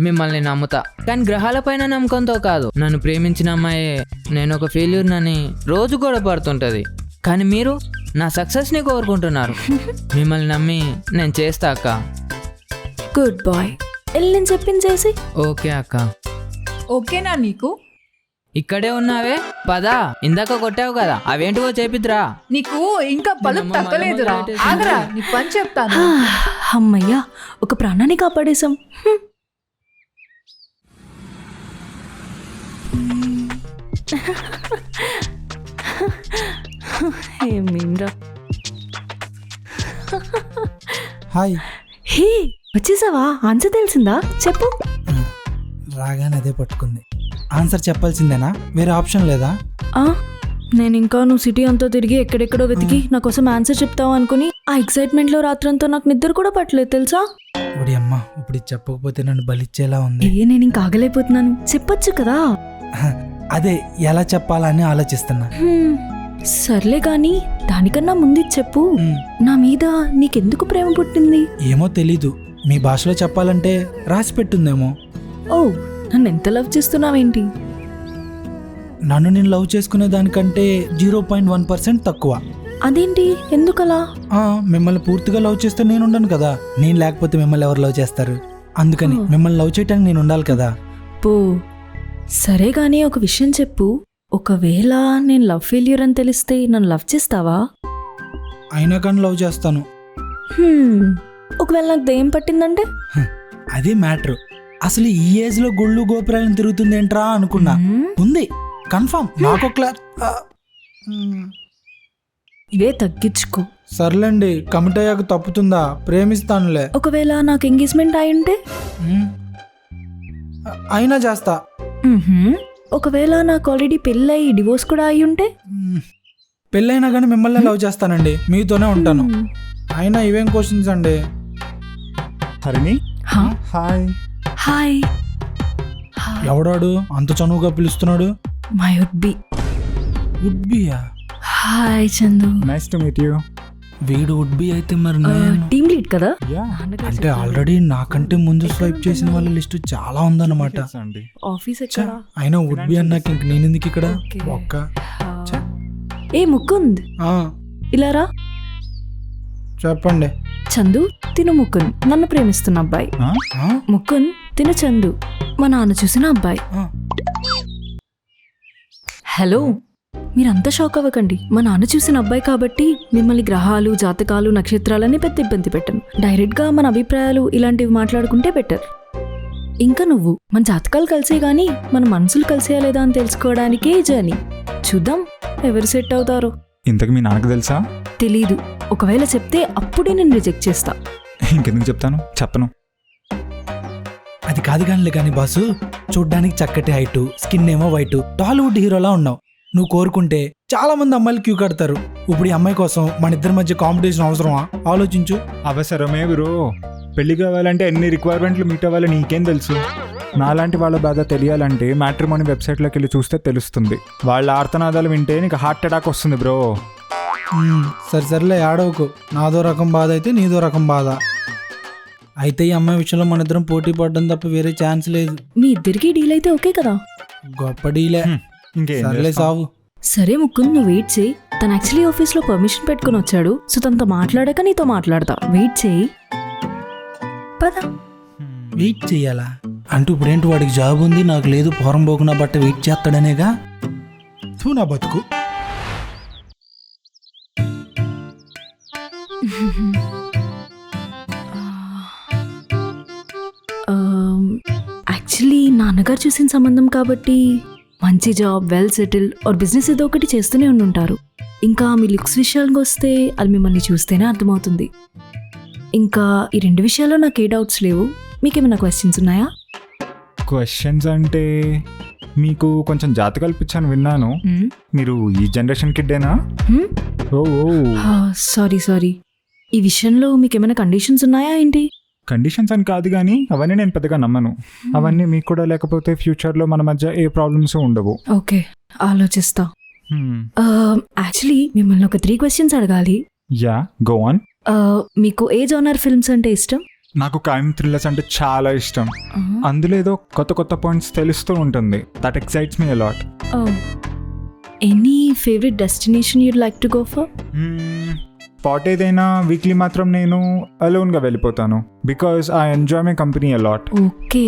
మిమ్మల్ని నమ్ముతా, కానీ గ్రహాలపైన నమ్మకంతో కాదు. నన్ను ప్రేమించిన అమ్మాయే నేను ఒక ఫెయిల్యూర్ నని రోజు కూడా పడుతుంటది, కానీ మీరు నా సక్సెస్ని కోరుకుంటున్నారు. మిమ్మల్ని నమ్మి నేను చేస్తా అక్క. Good boy. వెళ్ళి నేను చెప్పింది చేసి. ఓకే అక్క. ఓకేనా నీకు? ఇక్కడే ఉన్నావే, పదా. ఇందాక కొట్టావు కదా, అవేంటివో చేపిద్రా. నీకు ఇంకా పలుకు తక్కలేదురా. ఆగరా, నీ పని చెప్తాను. అమ్మయ్యా, ఒక ప్రాణాన్ని కాపాడేశాం. ఏమీంరా. హాయ్. హే, వచ్చేసావా? ఆన్సర్ తెలిసిందా? చెప్పు. రాగానే అదే పట్టుకుంది. ఆన్సర్ చెప్పాల్సిందేనా? వేరే ఆప్షన్ లేదా? ఆ, నేను ఇంకా నువ్వు సిటీ అంతా తిరిగి ఎక్కడెక్కడో వెతికి నా కోసం ఆన్సర్ చెప్తావు అనుకుని ఆ ఎక్సైట్మెంట్లో రాత్రంతా నాకు నిద్ర కూడా పట్టలేదు తెలుసా? ఒడి అమ్మ, ఇప్పుడు ఇది చెప్పకపోతే నన్ను బలిచ్చేలా ఉంది. నేను ఇంకా ఆగలేకపోతున్నాను. చెప్పొచ్చు కదా. అదే ఎలా చెప్పాలని ఆలోచిస్తున్నా. సర్లే కానీ దానికన్నా ముందు ఇది చెప్పు, నా మీద నీకెందుకు ప్రేమ పుట్టింది? ఏమో తెలీదు. మీ భాషలో చెప్పాలంటే రాసి పెట్టుందేమో. ఓ, నన్ను ఎంత లవ్ చేస్తున్నావేంటి? నన్ను నేను లవ్ చేసుకునే దానికంటే 0.1% తక్కువ. అదేంటి, ఎందుకలా? మిమ్మల్ని పూర్తిగా లవ్ చేస్తే నేను ఉండను కదా. నేను లేకపోతే మిమ్మల్ని ఎవరు లవ్ చేస్తారు? అందుకని మిమ్మల్ని లవ్ చేయడానికి నేను ఉండాలి కదా. పో. సరే కానీ ఒక విషయం చెప్పు, ఒకవేళ నేను లవ్ ఫెయిల్యూర్ అని తెలిస్తే నన్ను లవ్ చేస్తావా? అయినా కానీ లవ్ చేస్తాను. ఒకవేళ నాకు దెయ్యం పట్టిందంటే? అదే మ్యాటర్. అసలు ఈ ఏజ్ లో గుళ్ళు గోపురాలను తిరుగుతుంది ఏంట్రా అనుకున్నా. ఉంది కన్ఫర్మ్. నాకు ఇవే తగ్గించుకో. సర్లేండి, కమిట్ అయ్యాక తప్పుతుందా? ప్రేమిస్తానులే. ఒకవేళ నాకు ఎంగేజ్మెంట్ అయి ఉంటే? అయినా చేస్తా. ఒకవేళ నాకు ఆల్రెడీ పెళ్ళయి డివోర్స్ కూడా అయి ఉంటే? పెళ్ళైనా కానీ మిమ్మల్ని లవ్ చేస్తానండి, మీతోనే ఉంటాను. అయినా ఇవేం క్వశ్చన్స్ అండి. హరిణి, హాయ్. హాయ్. ఎవడాడు అంత చనువుగా పిలుస్తున్నాడు? My would be. వుడ్ బియా? Hi Chandu. Nice to meet you. వీడు వుడ్ బి అయితే మరి నేను టీమ్ లీడ్ కదా? అంటే ఆల్రెడీ నాకంటే ముందు స్వైప్ చేసిన వాళ్ళ లిస్ట్ చాలా ఉందన్నమాట. అండి. ఆఫీస్ ఎక్కడ? అయినా వుడ్ బి అన్నాక ఇంక నేను ఎందుకు ఇక్కడ? ఒక్క ఏ ముకుంద్, ఇలా రా. చెప్పండి. చందు, తిను ముకుంద్, నన్ను ప్రేమిస్తున్న అబ్బాయి. ముకుంద్, తిను చందు, మా నాన్న చూసిన అబ్బాయి. హలో, మీరంతా షాక్ అవ్వకండి. మా నాన్న చూసిన అబ్బాయి కాబట్టి మిమ్మల్ని గ్రహాలు, జాతకాలు, నక్షత్రాలని పెద్ద ఇబ్బంది పెట్టను. డైరెక్ట్గా మన అభిప్రాయాలు ఇలాంటివి మాట్లాడుకుంటే బెటర్. ఇంకా నువ్వు మన జాతకాలు కలిసే గానీ మన మనసులు కలిసేయా లేదా అని తెలుసుకోవడానికే జర్నీ. చూద్దాం ఎవరు సెట్ అవుతారో. ఇంతకు మీ నాన్నకు తెలుసా? తెలీదు. ఒకవేళ చెప్తే అప్పుడే నేను రిజెక్ట్ చేస్తా. ఇంకెందుకు చెప్తాను, చెప్పను. అది కాదు కానీ బాసు, చూడ్డానికి చక్కటి హైటు, స్కిన్ ఏమో వైటు, టాలీవుడ్ హీరోలా ఉన్నావు. నువ్వు కోరుకుంటే చాలా మంది అమ్మాయిలు క్యూ కడతారు. ఇప్పుడు ఈ అమ్మాయి కోసం మన ఇద్దరి మధ్య కాంపిటీషన్ అవసరమా? ఆలోచించు. అవసరమే బ్రో. పెళ్లి కావాలంటే ఎన్ని రిక్వైర్మెంట్లు మీట్ అవ్వాలో నీకేం తెలుసు? నాలాంటి వాళ్ళ బాధ తెలియాలంటే మ్యాట్రిమోనీ వెబ్సైట్లోకి వెళ్ళి చూస్తే తెలుస్తుంది. వాళ్ళ ఆర్తనాదాలు వింటే నీకు హార్ట్ అటాక్ వస్తుంది బ్రో. సరిలే ఆడవకు. నాదో రకం బాధ అయితే నీదో రకం బాధ. అయితే ఈ అమ్మాయి విషయంలో మన ఇద్దరం పోటీ పడడం తప్ప వేరే ఛాన్స్ లేదు. మీ ఇద్దరికి డీల్ అయితే ఓకే కదా? గొప్ప డీలే. ఇంకేం సర్లే సావు. సరే ముకుంద్, నువ్వు వెయిట్ చేయి. తను యాక్చువల్లీ ఆఫీస్లో పర్మిషన్ పెట్టుకుని వచ్చాడు. సో తనతో మాట్లాడాక నీతో మాట్లాడతా. వెయిట్ చేయి. పద. వెయిట్ చెయ్యాలా? అంటూ ఇప్పుడేంటి వాడికి జాబ్ ఉంది, నాకు లేదు, పోరం పోకున్నా బట్ట వెయిట్ చేస్తాడనేగా. తూ నా బతుకు. యాక్చువల్లీ నాన్నగారు చూసిన సంబంధం కాబట్టి మంచి job, well settle or business ఏదో ఒకటి చేస్తూనే ఉండుంటారు. ఇంకా మీ లుక్స్ విషయానికి వస్తే అది మిమ్మల్ని చూస్తేనే అర్థమవుతుంది. ఇంకా ఈ రెండు విషయాల్లో నాకు ఏ డౌట్స్ లేవు. మీకేమైనా క్వశ్చన్స్ ఉన్నాయా? క్వశ్చన్స్ అంటే మీకు కొంచెం జాతకాలు పిచ్చాను విన్నాను. మీరు ఈ జనరేషన్ కిడ్డేనా? సారీ. ఈ విషయంలో మీకేమైనా కండిషన్స్ ఉన్నాయా ఏంటి? కండిషన్స్ అని కాదు కానీ అవన్నీ నేను పెద్దగా నమ్మను. అవన్నీ మీకు కూడా లేకపోతే ఫ్యూచర్లో మన మధ్య ఏ ప్రాబ్లమ్స్ ఉండవు. ఓకే, ఆలోచిస్తా. యాక్చువల్లీ మిమ్మల్ని ఒక 3 క్వశ్చన్స్ అడగాలి. Yeah, go on. మీకు ఏ జోనర్ ఫిల్మ్స్ అంటే ఇష్టం? నాకు క్రైమ్ థ్రిల్లర్స్ అంటే చాలా ఇష్టం. అందులో ఏదో కొత్త కొత్త పాయింట్స్ తెలుస్తూ ఉంటుంది. That excites me a lot. Any favourite destination you'd like to go for? Spot ఏదైనా వీక్లీ మాత్రం నేను అలోన్గా వెళ్ళిపోతాను. Because I enjoy my company a lot. Okay,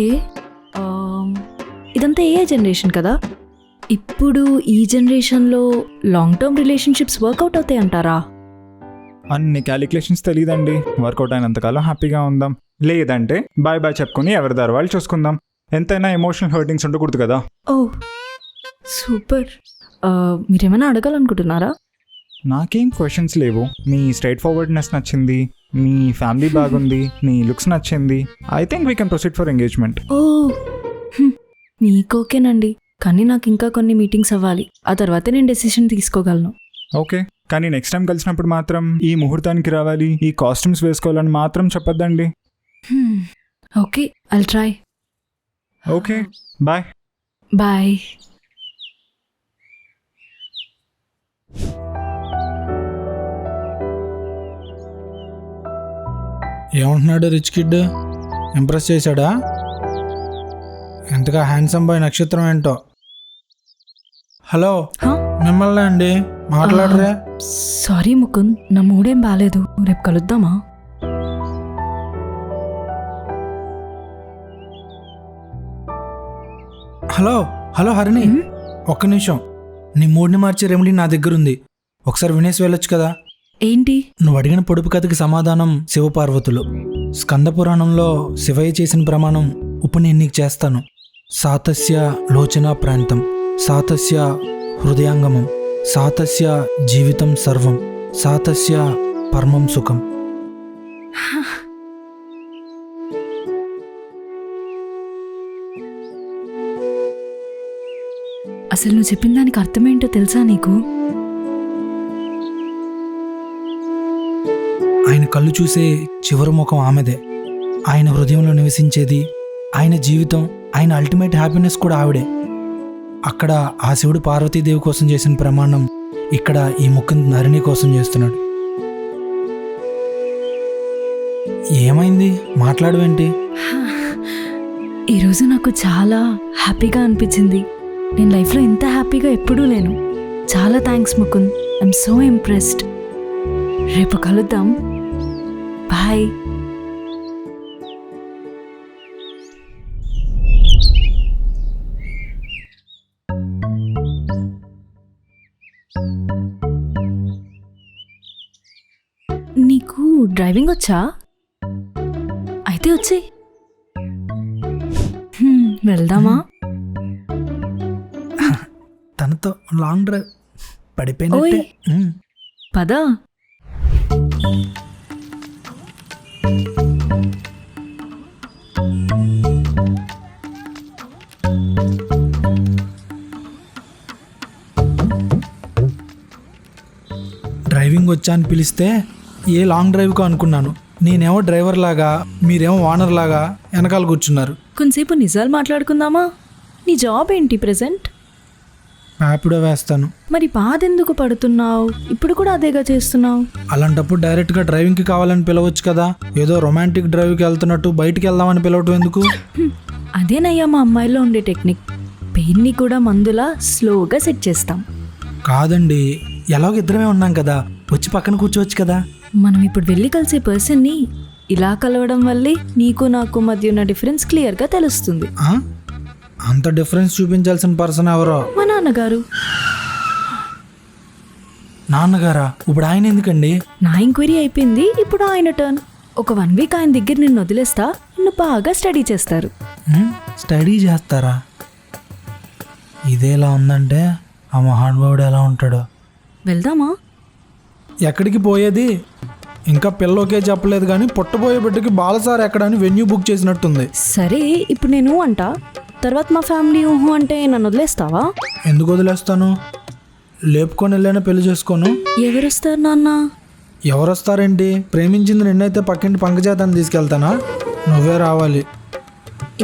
ఇదంతా ఏ జనరేషన్ కదా, ఇప్పుడు ఈ జనరేషన్లో లాంగ్ టర్మ్ రిలేషన్షిప్స్ వర్కౌట్ అవుతాయి అంటారా? అన్ని క్యాలిక్యులేషన్స్ తెలియదండి. వర్కౌట్ అయినంతకాలం హ్యాపీగా ఉందాం, లేదంటే బాయ్ బాయ్ చెప్పుకొని ఎవరి దారి వాళ్ళు చూసుకుందాం. ఎంతైనా ఎమోషనల్ హర్టింగ్స్ ఉండకూడదు కదా. ఓ సూపర్. మీరేమైనా అడగాలనుకుంటున్నారా? నాకేం క్వశ్చన్స్ లేవు. మీ స్ట్రైట్ ఫార్వర్డ్నెస్ నచ్చింది, మీ ఫ్యామిలీ బాగుంది, మీ లుక్స్ నచ్చింది. I think we can proceed for engagement. ఓ మీకు ఓకేనండి, కానీ నాకు ఇంకా కొన్ని మీటింగ్స్ అవ్వాలి. ఆ తర్వాతే నేను డెసిషన్ తీసుకోగలను. ఓకే, కానీ నెక్స్ట్ టైం కలిసినప్పుడు మాత్రం ఈ ముహూర్తానికి రావాలి, ఈ కాస్ట్యూమ్స్ వేసుకోవాలని మాత్రం చెప్పొద్దండి. Okay, I'll try. Okay, bye. Bye. ఏమంటున్నాడు రిచ్ కిడ్? ఇంప్రెస్ చేశాడా? ఎంతగా హ్యాండ్సమ్ బాయ్ నక్షత్రం ఏంటో. హలో, హా? మిమ్మల్ని అండి, మాట్లాడరే. సారీ ముకుంద్, నా మూడేం బాగాలేదు, రేపు కలుద్దామా? హలో హలో హరిణి, ఒక్క నిమిషం. నీ మూడ్ని మార్చే రెమెడీ నా దగ్గర ఉంది, ఒకసారి వినేసి వెళ్ళొచ్చు కదా. ఏంటి? నువ్వు అడిగిన పొడుపు కథకి సమాధానం శివపార్వతులు. స్కంద పురాణంలో శివయ్య చేసిన ప్రమాణం ఇప్పుడు నేను నీకు చేస్తాను. సాతస్య లోచనా ప్రాంతం, సాతస్య హృదయాంగమం, సాతస్య జీవితం సర్వం, సాతస్య పరమం సుఖం. అసలు నువ్వు చెప్పిన దానికి అర్థమేంటో తెలుసా నీకు? ఆయన కళ్ళు చూసే చివరి ముఖం ఆమెదే. ఆయన హృదయంలో నివసించేది, ఆయన జీవితం, ఆయన అల్టిమేట్ హ్యాపీనెస్ కూడా ఆవిడే. అక్కడ ఆ శివుడు పార్వతీదేవి కోసం చేసిన ప్రమాణం ఇక్కడ ఈ ముకుంద్ హరిణి కోసం చేస్తున్నాడు. ఏమైంది, మాట్లాడవేంటి? ఈరోజు నాకు చాలా హ్యాపీగా అనిపించింది. నేను లైఫ్లో ఇంత హ్యాపీగా ఎప్పుడూ లేను. చాలా thanks Mukund, I'm so impressed. రేపు కలుద్దాం, బాయ్. నీకు డ్రైవింగ్ వచ్చా? అయితే వచ్చేయ్. వెళ్దామా? తనతో లాంగ్ డ్రైవ్ పడిపోయినట్టే. ఓయ్. పద. డ్రైవింగ్ వచ్చా అని పిలిస్తే ఏ లాంగ్ డ్రైవ్కో అనుకున్నాను. నేనేమో డ్రైవర్ లాగా, మీరేమో ఓనర్ లాగా వెనకాల కూర్చున్నారు. కొంతసేపు నిజాలు మాట్లాడుకుందామా? నీ జాబ్ ఏంటి ప్రెసెంట్? ర్యాపిడో వేస్తాను. మరి బాధ ఎందుకు పడుతున్నావు? ఇప్పుడు కూడా అదేగా చేస్తున్నావు. అలాంటప్పుడు డైరెక్ట్గా డ్రైవింగ్కి కావాలని పిలవచ్చు కదా. ఏదో రొమాంటిక్ డ్రైవ్కి వెళ్తున్నట్టు బయటికి వెళ్దామని పిలవటం ఎందుకు? అదేనయ్యా మా అమ్మాయిలో ఉండే టెక్నిక్. పెయిన్ని కూడా మందులా స్లోగా సెట్ చేస్తాం. కాదండి, ఎలాగో ఇద్దరమే ఉన్నాం కదా, వచ్చి పక్కన కూర్చోవచ్చు కదా. మనం ఇప్పుడు వెళ్ళి కలిసే పర్సన్ని ఇలా కలవడం వల్లే నీకు నాకు మధ్య ఉన్న డిఫరెన్స్ క్లియర్గా తెలుస్తుంది. ఆ? అంత డిఫరెన్స్ చూపించాల్సిన పర్సన్ ఎవరో? మా నాన్నగారు. నాన్నగారా? ఇప్పుడు ఆయన ఎందుకండి? నా ఎంక్వైరీ అయిపోయింది, ఇప్పుడు ఆయన టర్న్. ఒక 1 వీక్ ఆయన దగ్గర నిన్ను వదిలేస్తా, నిన్ను బాగా స్టడీ చేస్తారు. స్టడీ చేస్తారా? ఇదేలా ఉందంటే ఆ మహానుభావుడు ఎలా ఉంటాడో. వెళ్దామా? ఎక్కడికి పోయేది? ఇంకా పిల్లకే చెప్పలేదు కానీ పుట్టబోయే బిడ్డకి బాలసార్ ఎక్కడని వెన్యూ బుక్ చేసినట్టుంది. సరే, ఇప్పుడు నేను అంట, తర్వాత మా ఫ్యామిలీ ఊహు అంటే నన్ను వదిలేస్తావా? ఎందుకు వదిలేస్తాను? లేపుకొని వెళ్ళైనా పెళ్లి చేసుకోను. ఎవరొస్తారు నాన్న? ఎవరు వస్తారేంటి? ప్రేమించింది నిన్నైతే పక్కింటి పంకజాతాన్ని తీసుకెళ్తానా? నువ్వే రావాలి.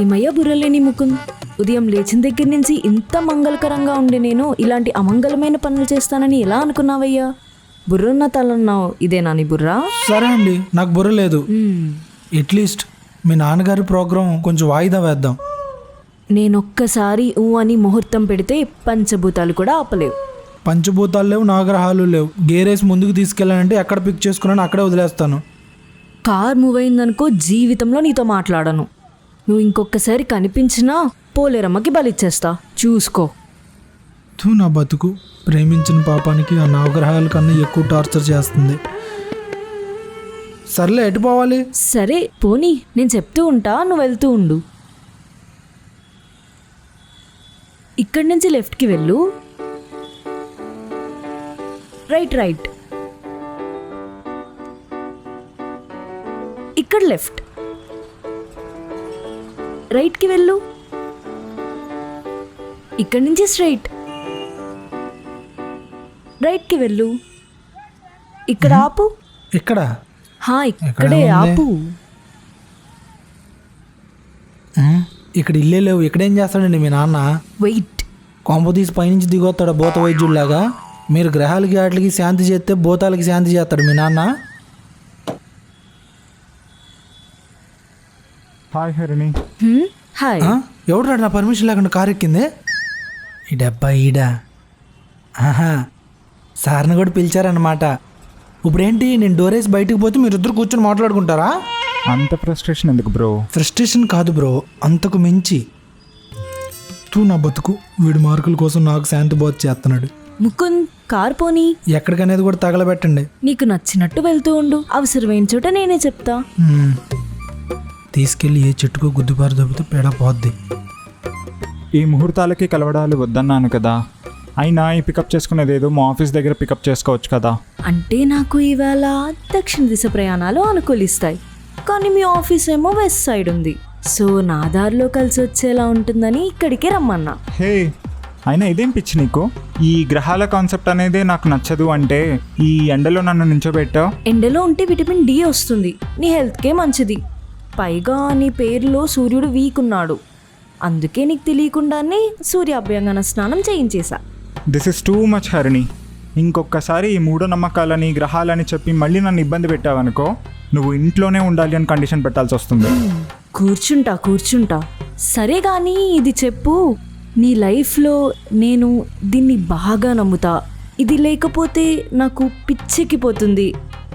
ఏమయ్యా బుర్రలేని ముకుంద్, ఉదయం లేచిన దగ్గర నుంచి ఇంత మంగళకరంగా ఉండే నేను ఇలాంటి అమంగళమైన పనులు చేస్తానని ఎలా అనుకున్నావయ్యా? బుర్రున్న తలన్నావు, ఇదేనా నీ బుర్రా? సరే అండి, నాకు బుర్ర లేదు. అట్లీస్ట్ మీ నాన్నగారి ప్రోగ్రాం కొంచెం వాయిదా వేద్దాం. నేనొక్కసారి ఊ అని ముహూర్తం పెడితే పంచభూతాలు కూడా ఆపలేవు. పంచభూతాలు లేవు, నాగరహాలు లేవు. గేరేసి ముందుకు తీసుకెళ్ళానంటే ఎక్కడ పిక్ చేసుకున్నాను అక్కడే వదిలేస్తాను. కార్ మూవ్ అయిందనుకో జీవితంలో నీతో మాట్లాడను. నువ్వు ఇంకొకసారి కనిపించినా పోలేరమ్మకి బలిచ్చేస్తా, చూసుకో. నా బతుకు ప్రేమించిన పాపానికి ఆ నవగ్రహాల కన్నా ఎక్కువ టార్చర్ చేస్తుంది. సర్లే, ఎటు పోవాలి? సరే పోనీ, నేను చెప్తూ ఉంటా, నువ్వు వెళ్తూ ఉండు. ఇక్కడి నుంచి లెఫ్ట్కి వెళ్ళు. రైట్. ఇక్కడ లెఫ్ట్. రైట్కి వెళ్ళు. ఇక్కడి నుంచి స్ట్రైట్. రైట్కి వెళ్ళు. ఇక్కడ ఆపు. ఇక్కడ ఇక్కడే ఆపు. ఇక్కడ ఇల్లే లేవు. ఇక్కడేం చేస్తాడండి మీ నాన్న? వెయిట్. కొంప తీసి పైనుంచి దిగొస్తాడు భూత వైద్యుల్లాగా. మీరు గ్రహాలకి వాటికి శాంతి చేస్తే భూతాలకి శాంతి చేస్తాడు మీ నాన్న. హాయ్ హరిణి. హాయ్. ఎవడు రాడు నా పర్మిషన్ లేకుండా కారు ఎక్కింది? ఈ డబ్బా ఈడా. ఆహా, సార్ని కూడా పిలిచారన్నమాట. ఇప్పుడేంటి, నేను డోరేసి బయటకు పోతే మీరు ఇద్దరు కూర్చొని మాట్లాడుకుంటారా? అంత ఫ్రస్ట్రేషన్ ఎందుకు బ్రో? ఫ్రస్ట్రేషన్ కాదు బ్రో, అంతకు మించి. నా బతుకు వీడి మార్కుల కోసం నాకు శాంతి బోధ చేస్తున్నాడు. ముకుంద్, కార్ పోనీ. ఎక్కడికనేది కూడా తగలబెట్టండి. నీకు నచ్చినట్టు వెళ్తూ ఉండు, అవసరమైన చోట నేనే చెప్తా. తీసుకెళ్ళి ఏ చెట్టుకో గుద్దుబారు దొబ్బితే పేడ పోద్ది. ఈ ముహూర్తాలకి కలవడాలు వద్దన్నాను కదా. అయినా ఈ పికప్ చేసుకునేది ఏదో మా ఆఫీస్ దగ్గర పికప్ చేసుకోవచ్చు కదా. అంటే నాకు ఈవేళ దక్షిణ దిశ ప్రయాణాలు అనుకూలిస్తాయి, కానీ మీ ఆఫీస్ ఏమో వెస్ట్ సైడ్ ఉంది. సో నా దారిలో కలిసి వచ్చేలా ఉంటుందని ఇక్కడికే రమ్మన్నా. హే, అయినా ఇదేం పిచ్చి నీకు? ఈ గ్రహాల కాన్సెప్ట్ అనేది నాకు నచ్చదు. అంటే ఈ ఎండలో నన్ను నించోబెట్టావు. ఎండలో ఉంటే విటమిన్ డి వస్తుంది, నీ హెల్త్కే మంచిది. పైగా నీ పేరులో సూర్యుడు వీక్ ఉన్నాడు, అందుకే నీకు తెలియకుండానే సూర్యాభ్యంగన స్నానం చేయించేశా. This is too much Harini. ఇంకొకసారి ఈ మూఢనమ్మకాలని గ్రహాలని చెప్పి మళ్ళీ నన్ను ఇబ్బంది పెట్టావనుకో, నువ్వు ఇంట్లోనే ఉండాలి అని కండిషన్ పెట్టాల్సి వస్తుంది. కూర్చుంటా. సరే కానీ ఇది చెప్పు, నీ లైఫ్లో నేను దీన్ని బాగా నమ్ముతా, ఇది లేకపోతే నాకు పిచ్చెక్కిపోతుంది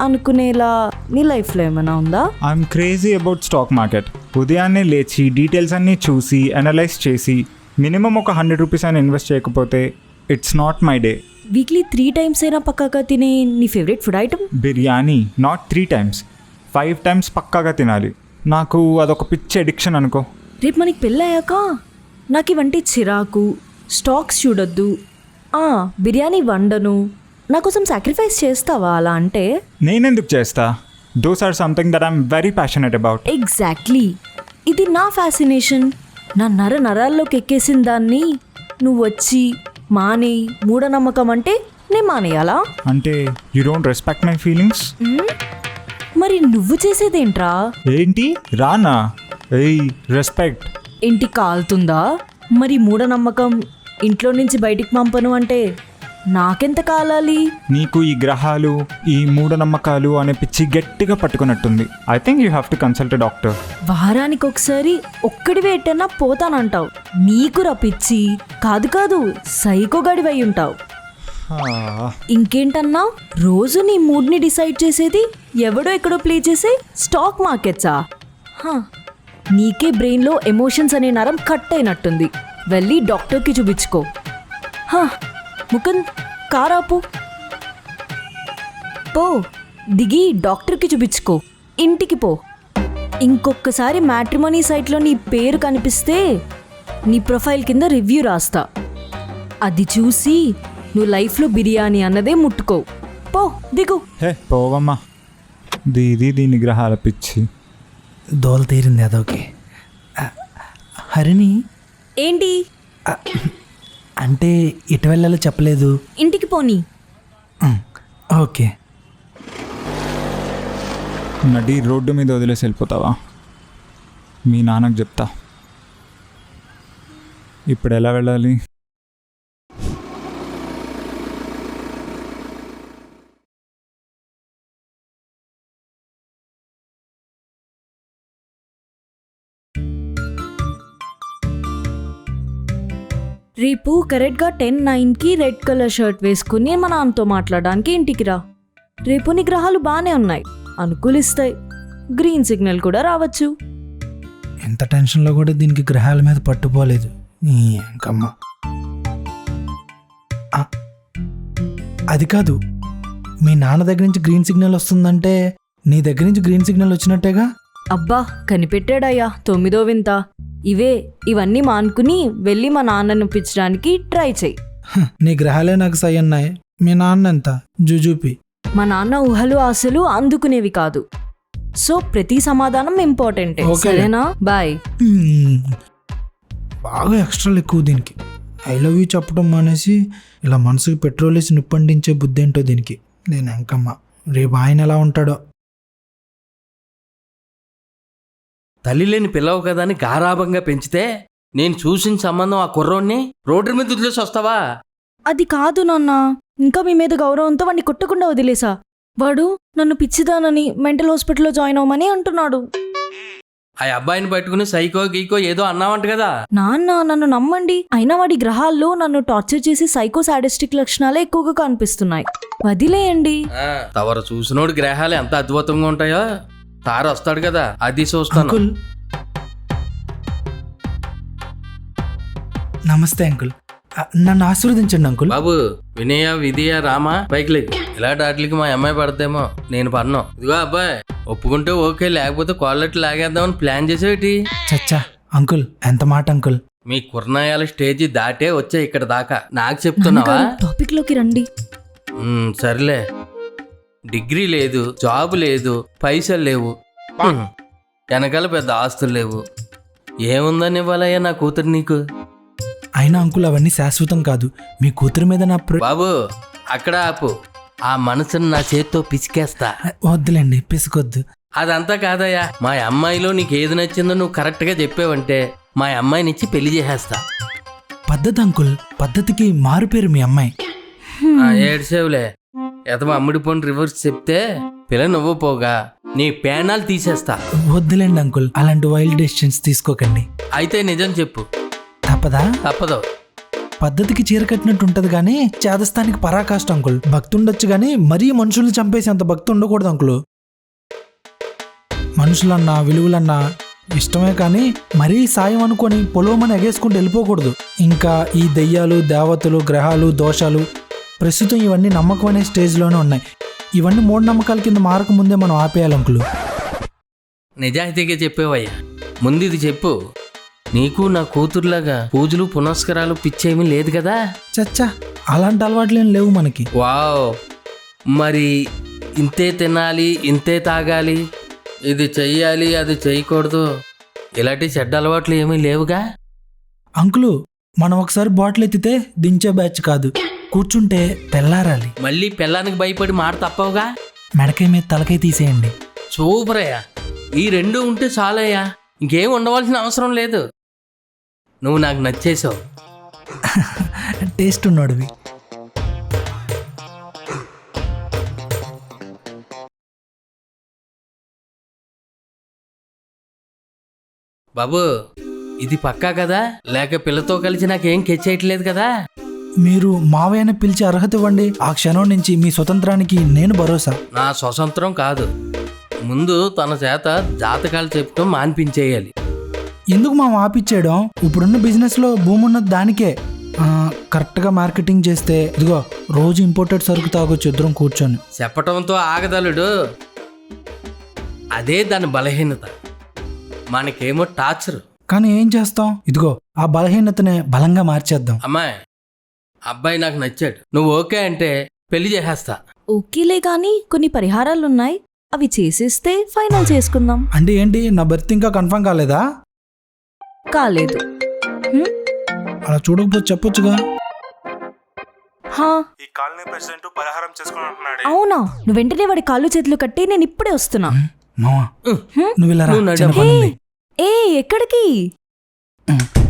అనుకునేలా నీ లైఫ్లో ఏమైనా ఉందా? I'm crazy about stock market. ఉదయాన్నే లేచి డీటెయిల్స్ అన్నీ చూసి అనలైజ్ చేసి మినిమం ఒక 100 రూపీస్ అయినా ఇన్వెస్ట్ చేయకపోతే it's not my day. Weekly 3 times అయినా పక్కాగా తినే నీ favourite food item? Biryani not 3 times, 5 times పక్కాగా తినాలి. నాకు అదొక పిచ్చి అడిక్షన్ అనుకో. రేపు మనకి పెళ్ళయ్యాక నాకు ఇవంటే చిరాకు, స్టాక్స్ చూడొద్దు, బిర్యానీ వండను, నా కోసం సాక్రిఫైస్ చేస్తావా అలా అంటే? నేనెందుకు చేస్తా? Those or something that I'm very passionate about. Exactly, ఇది నా ఫ్యాసినేషన్. నా నరాల్లోకి ఎక్కేసిన దాన్ని నువ్వు వచ్చి మానేయి, మూఢనమ్మకం అంటే నేను మానేయాలా? అంటే you don't respect my feelings? మరి నువ్వు చేసేదేంట్రా? ఏంటి రానా? ఏయ్, రెస్పెక్ట్. ఇంటి కాలుతుందా? మరి మూఢనమ్మకం ఇంట్లో నుంచి బయటికి పంపను అంటే నాకెంత కాలాలి? నీకు ఈ గ్రహాలు, ఈ మూఢనమ్మకాలు అనే పిచ్చి గట్టిగా పట్టుకున్నట్టుంది. I think you have to consult a doctor. వారానికి ఒకసారి ఒక్కడివే ఎట్టన్నా పోతానంటావు. నీకు రపిచ్చి కాదు సైకో గడివై ఉంటావు. ఇంకేంటన్నా, రోజు నీ మూడ్ని డిసైడ్ చేసేది ఎవడో ఎక్కడో ప్లే చేసే స్టాక్ మార్కెట్సా? నీకే బ్రెయిన్లో ఎమోషన్స్ అనే నరం కట్ అయినట్టుంది. వెళ్ళి డాక్టర్కి చూపించుకో. ముకుంద్, కారాపు పో, దిగి డాక్టర్కి చూపించుకో, ఇంటికి పో. ఇంకొకసారి మ్యాట్రిమోనీ సైట్లో నీ పేరు కనిపిస్తే నీ ప్రొఫైల్ కింద రివ్యూ రాస్తా. అది చూసి నువ్వు లైఫ్లో బిర్యానీ అన్నదే ముట్టుకో. పో, దిగు. హే పోవమ్మా, దీని గ్రహాల పిచ్చి. దోల తీరింది అదొకే. హరిణి, ఏంటి అంటే ఇటు వెళ్ళాలో చెప్పలేదు. ఇంటికి పోనీ. ఓకే. నడి రోడ్డు మీద వదిలేసి వెళ్ళిపోతావా? మీ నాన్నకు చెప్తా. ఇప్పుడు ఎలా వెళ్ళాలి? రేపు కరెక్ట్గా 10:09కి రెడ్ కలర్ షర్ట్ వేసుకుని మా నాన్నతో మాట్లాడడానికి ఇంటికి రా. రేపు నీ గ్రహాలు బాగానే ఉన్నాయి, అనుకూలిస్తాయి, గ్రీన్ సిగ్నల్ కూడా రావచ్చు. ఎంత టెన్షన్లో కూడా దీనికి గ్రహాల మీద పట్టుపోలేదు. ఇంకమ్మ అది కాదు, మీ నాన్న దగ్గర నుంచి గ్రీన్ సిగ్నల్ వస్తుందంటే నీ దగ్గర నుంచి గ్రీన్ సిగ్నల్ వచ్చినట్టేగా. అబ్బా కనిపెట్టాడయ్యా 9వ వింత. ఇవన్నీ మానుకుని వెళ్ళి మా నాన్నను ఒప్పించడానికి ట్రై చెయ్యి. నీ గ్రహాలే నాకు సై అన్నాయి, మీ నాన్న ఎంత జుజూపి. మా నాన్న ఊహలు ఆశలు అందుకునేవి కాదు. సో ప్రతి సమాధానం ఇంపార్టెంటే. ఓకే. సరేనా? బాయ్. బాగా ఎక్స్ట్రాలు ఎక్కువ దీనికి. ఐ లవ్ యూ చెప్పడం మానేసి ఇలా మనసుకి పెట్రోల్ వేసి నిప్పండించే బుద్ధి ఏంటో దీనికి. నేను ఎంకమ్మ రేపు ఆయన ఎలా ఉంటాడో. తల్లి లేని పిల్లవు కదా అని గారాభంగా పెంచితే నేను చూసిన సంబంధం ఆ కుర్రోడ్ని రోడ్డు మీద వదిలేసి వస్తావా? అది కాదు నాన్న, ఇంకా మీ మీద గౌరవంతో వాడిని కొట్టకుండా వదిలేసా. వాడు నన్ను పిచ్చిదానని మెంటల్ హాస్పిటల్లో జాయిన్ అవ్వమని అంటున్నాడు. ఆ అబ్బాయిని పట్టుకుని సైకో గీకో ఏదో అన్నావంట కదా. నాన్న నన్ను నమ్మండి, అయినా వాడి గ్రహాల్లో నన్ను టార్చర్ చేసి సైకో సాడిస్టిక్ లక్షణాలే ఎక్కువగా కనిపిస్తున్నాయి. వదిలేయండి. తవరు చూసినోడు గ్రహాలు ఎంత అద్భుతంగా ఉంటాయో తార వస్తాడు కదా, అది చూస్తాను. అంకుల్ నమస్తే అంకుల్, నన్ను ఆశీర్వదించండి అంకుల్. బాబు వినయ విధియ రామ పైకి లేదు. ఇలాంటి వాటికి మా అమ్మాయి పడతామో నేను పడను. ఇదిగో అబ్బాయి ఒప్పుకుంటే ఓకే, లేకపోతే కాళ్ళెట్లు లాగేద్దామని ప్లాన్ చేసేటి. చచ్చా అంకుల్, ఎంత మాట అంకుల్. మీ కుర్నాయాల స్టేజీ దాటే వచ్చా ఇక్కడ దాకా నాకు చెప్తున్నావా? టాపిక్ లోకి రండి. సర్లే, డిగ్రీ లేదు, జాబ్ లేదు, పైసలు లేవు, వెనకాల పెద్ద ఆస్తులు లేవు, ఏముందని ఇవ్వాలయ్యా నా కూతురు నీకు? అయినా అంకుల్ అవన్నీ శాశ్వతం కాదు. మీ కూతురు మీద నా బాబు అక్కడ ఆపు, ఆ మనసును నా చేత్తో పిసికేస్తా. వద్దులేండి, పిసుకొద్దు. అదంతా కాదయ్యా, మా అమ్మాయిలో నీకు ఏది నచ్చిందో నువ్వు కరెక్ట్గా చెప్పావంటే మా అమ్మాయినిచ్చి పెళ్లి చేసేస్తా. పద్ధతి అంకుల్, పద్ధతికి మారు పేరు మీ అమ్మాయి. ఏడ్సేవులే, ఎదమ అమ్ముడి పోని రివర్స్ చెప్తే పిల్ల నువ్వు పోగా నీ పేనాలు తీసేస్తా. వద్దులేండి అంకుల్, అలాంటి వైల్డ్ డెసిషన్స్ తీసుకోకండి. అయితే నిజం చెప్పు. తప్పదా? తప్పదు. పద్ధతికి చీర కట్టినట్టు ఉంటది కానీ చేదస్తానికి పరాకాష్ట అంకుల్. భక్తి ఉండొచ్చు కానీ మరీ మనుషుల్ని చంపేసి అంత భక్తి ఉండకూడదు అంకుల్. మనుషులన్నా విలువలన్నా ఇష్టమే కానీ మరీ సాయం అనుకొని పొలవమని ఎగేసుకుంటూ వెళ్ళిపోకూడదు. ఇంకా ఈ దెయ్యాలు దేవతలు గ్రహాలు దోషాలు ప్రస్తుతం ఇవన్నీ నమ్మకం అనే స్టేజ్లోనే ఉన్నాయి. ఇవన్నీ మూఢనమ్మకాల కింద మారక ముందే మనం ఆపేయాలి అంకుల్. నిజాయితీగా చెప్పేవయ్యా. ముందు ఇది చెప్పు, నీకు నా కూతురులాగా పూజలు పునస్కారాలు పిచ్చేమీ లేదు కదా? చచ్చా, అలాంటి అలవాట్లు ఏం లేవు మనకి. వావ్, మరి ఇంతే తినాలి, ఇంతే తాగాలి, ఇది చెయ్యాలి, అది చేయకూడదు, ఇలాంటి చెడ్డ అలవాట్లు ఏమీ లేవుగా? అంకులు, మనం ఒకసారి బాటిల్ ఎత్తితే దించే బ్యాచ్ కాదు, కూర్చుంటే తెల్లారాలి. మళ్ళీ పిల్లానికి భయపడి మాట తప్పవుగా? మెడకాయ మీద తలకాయ తీసేయండి. సూపర్ అయ్యా, ఈ రెండు ఉంటే చాలయ్యా, ఇంకేం ఉండవలసిన అవసరం లేదు. నువ్వు నాకు నచ్చేసావు. టేస్ట్ ఉన్నోడివి. బాబు ఇది పక్కా కదా? లేక పిల్లతో కలిసి నాకేం కెచ్చేయట్లేదు కదా? మీరు మావయ్యని పిలిచే అర్హత ఇవ్వండి. ఆ క్షణం నుంచి మీ స్వతంత్రానికి నేను భరోసా. నా స్వతంత్రం కాదు, ముందు తన చేత జాతకాలు చెప్పుకో మాన్పించేయాలి. ఎందుకు మా ఆపిచ్చేయడం? ఇప్పుడున్న బిజినెస్లో భూమి ఉన్నది దానికే. కరెక్ట్గా మార్కెటింగ్ చేస్తే ఇదిగో రోజు ఇంపోర్టెడ్ సరుకు తాగొచ్చు ఇద్దరం కూర్చొని. చెప్పటంతో ఆగదలుడు, అదే దాని బలహీనత. మనకేమో టార్చర్. కానీ ఏం చేస్తాం, ఇదిగో ఆ బలహీనతనే బలంగా మార్చేద్దాం. అమ్మాయి, అబ్బాయి నాకు నచ్చాడు, నువ్వు ఓకే అంటే పెళ్లి చేసేస్తా. ఓకేలే కానీ కొన్ని పరిహారాలున్నాయి, అవి చేసేస్తే ఫైనల్ చేసుకుందాం. అంటే ఏంటి, నా బెర్త్ ఇంకా కన్ఫర్మ్ కాలేదా? కాలేదు. అలా చూడకపోతే చెప్పొచ్చుగా. ఈ కాలనీ ప్రెసిడెంట్ పరిహారం చేసుకుని అంటున్నాడు. అవునా? నువ్వు వెంటనే వాడి కాళ్ళు చేతులు కట్టి నేను ఇప్పుడే వస్తున్నా. మావా నువ్వు ఇలా రా, నువ్వు నడు. చిన్న పని ఉంది. ఏ ఎక్కడికి?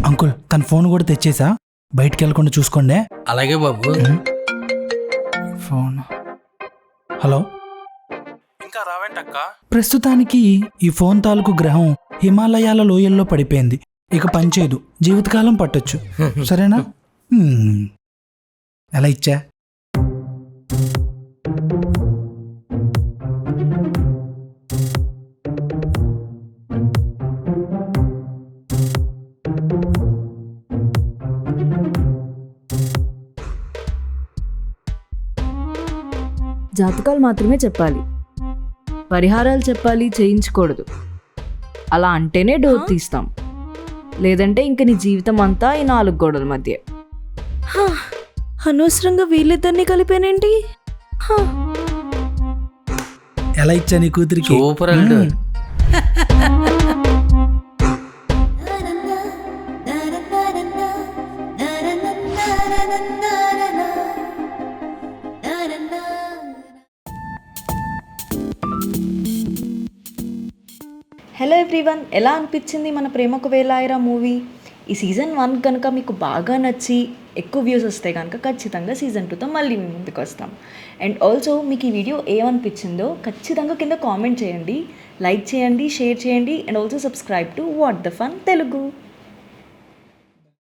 అంకుల్ తన ఫోన్ కూడా తెచ్చేసా, బయటికి వెళ్ళకుండా చూసుకోండి. అలాగే బాబు. ఫోన్. హలో, ఇంకా రావేంటక్క? ప్రస్తుతానికి ఈ ఫోన్ తాలూకు గ్రహం హిమాలయాల లోయల్లో పడిపోయింది. ఇక పనిచేయదు, జీవితకాలం పట్టొచ్చు. సరేనా? ఎలా ఇచ్చా? జాతకాలు మాత్రమే చెప్పాలి, పరిహారాలు చెప్పాలి, చేయించకూడదు. అలా అంటేనే డోర్ తీస్తాం, లేదంటే ఇంక నీ జీవితం అంతా ఈ 4 గోడల మధ్య. అనవసరంగా వీళ్ళిద్దరిని కలిపానేంటి? ఎలా ఇచ్చా నీ కూతురికి? సూపర్ అల్లుడు. హలో ఎవ్రీవన్, ఎలా అనిపించింది మన ప్రేమకు వేలాయిరా మూవీ? ఈ సీజన్ 1 కనుక మీకు బాగా నచ్చి ఎక్కువ వ్యూస్ వస్తే కనుక ఖచ్చితంగా సీజన్ 2తో మళ్ళీ మీ ముందుకు వస్తాం. అండ్ ఆల్సో మీకు ఈ వీడియో ఏమనిపించిందో ఖచ్చితంగా కింద కామెంట్ చేయండి, లైక్ చేయండి, షేర్ చేయండి, and also subscribe to what the fun Telugu.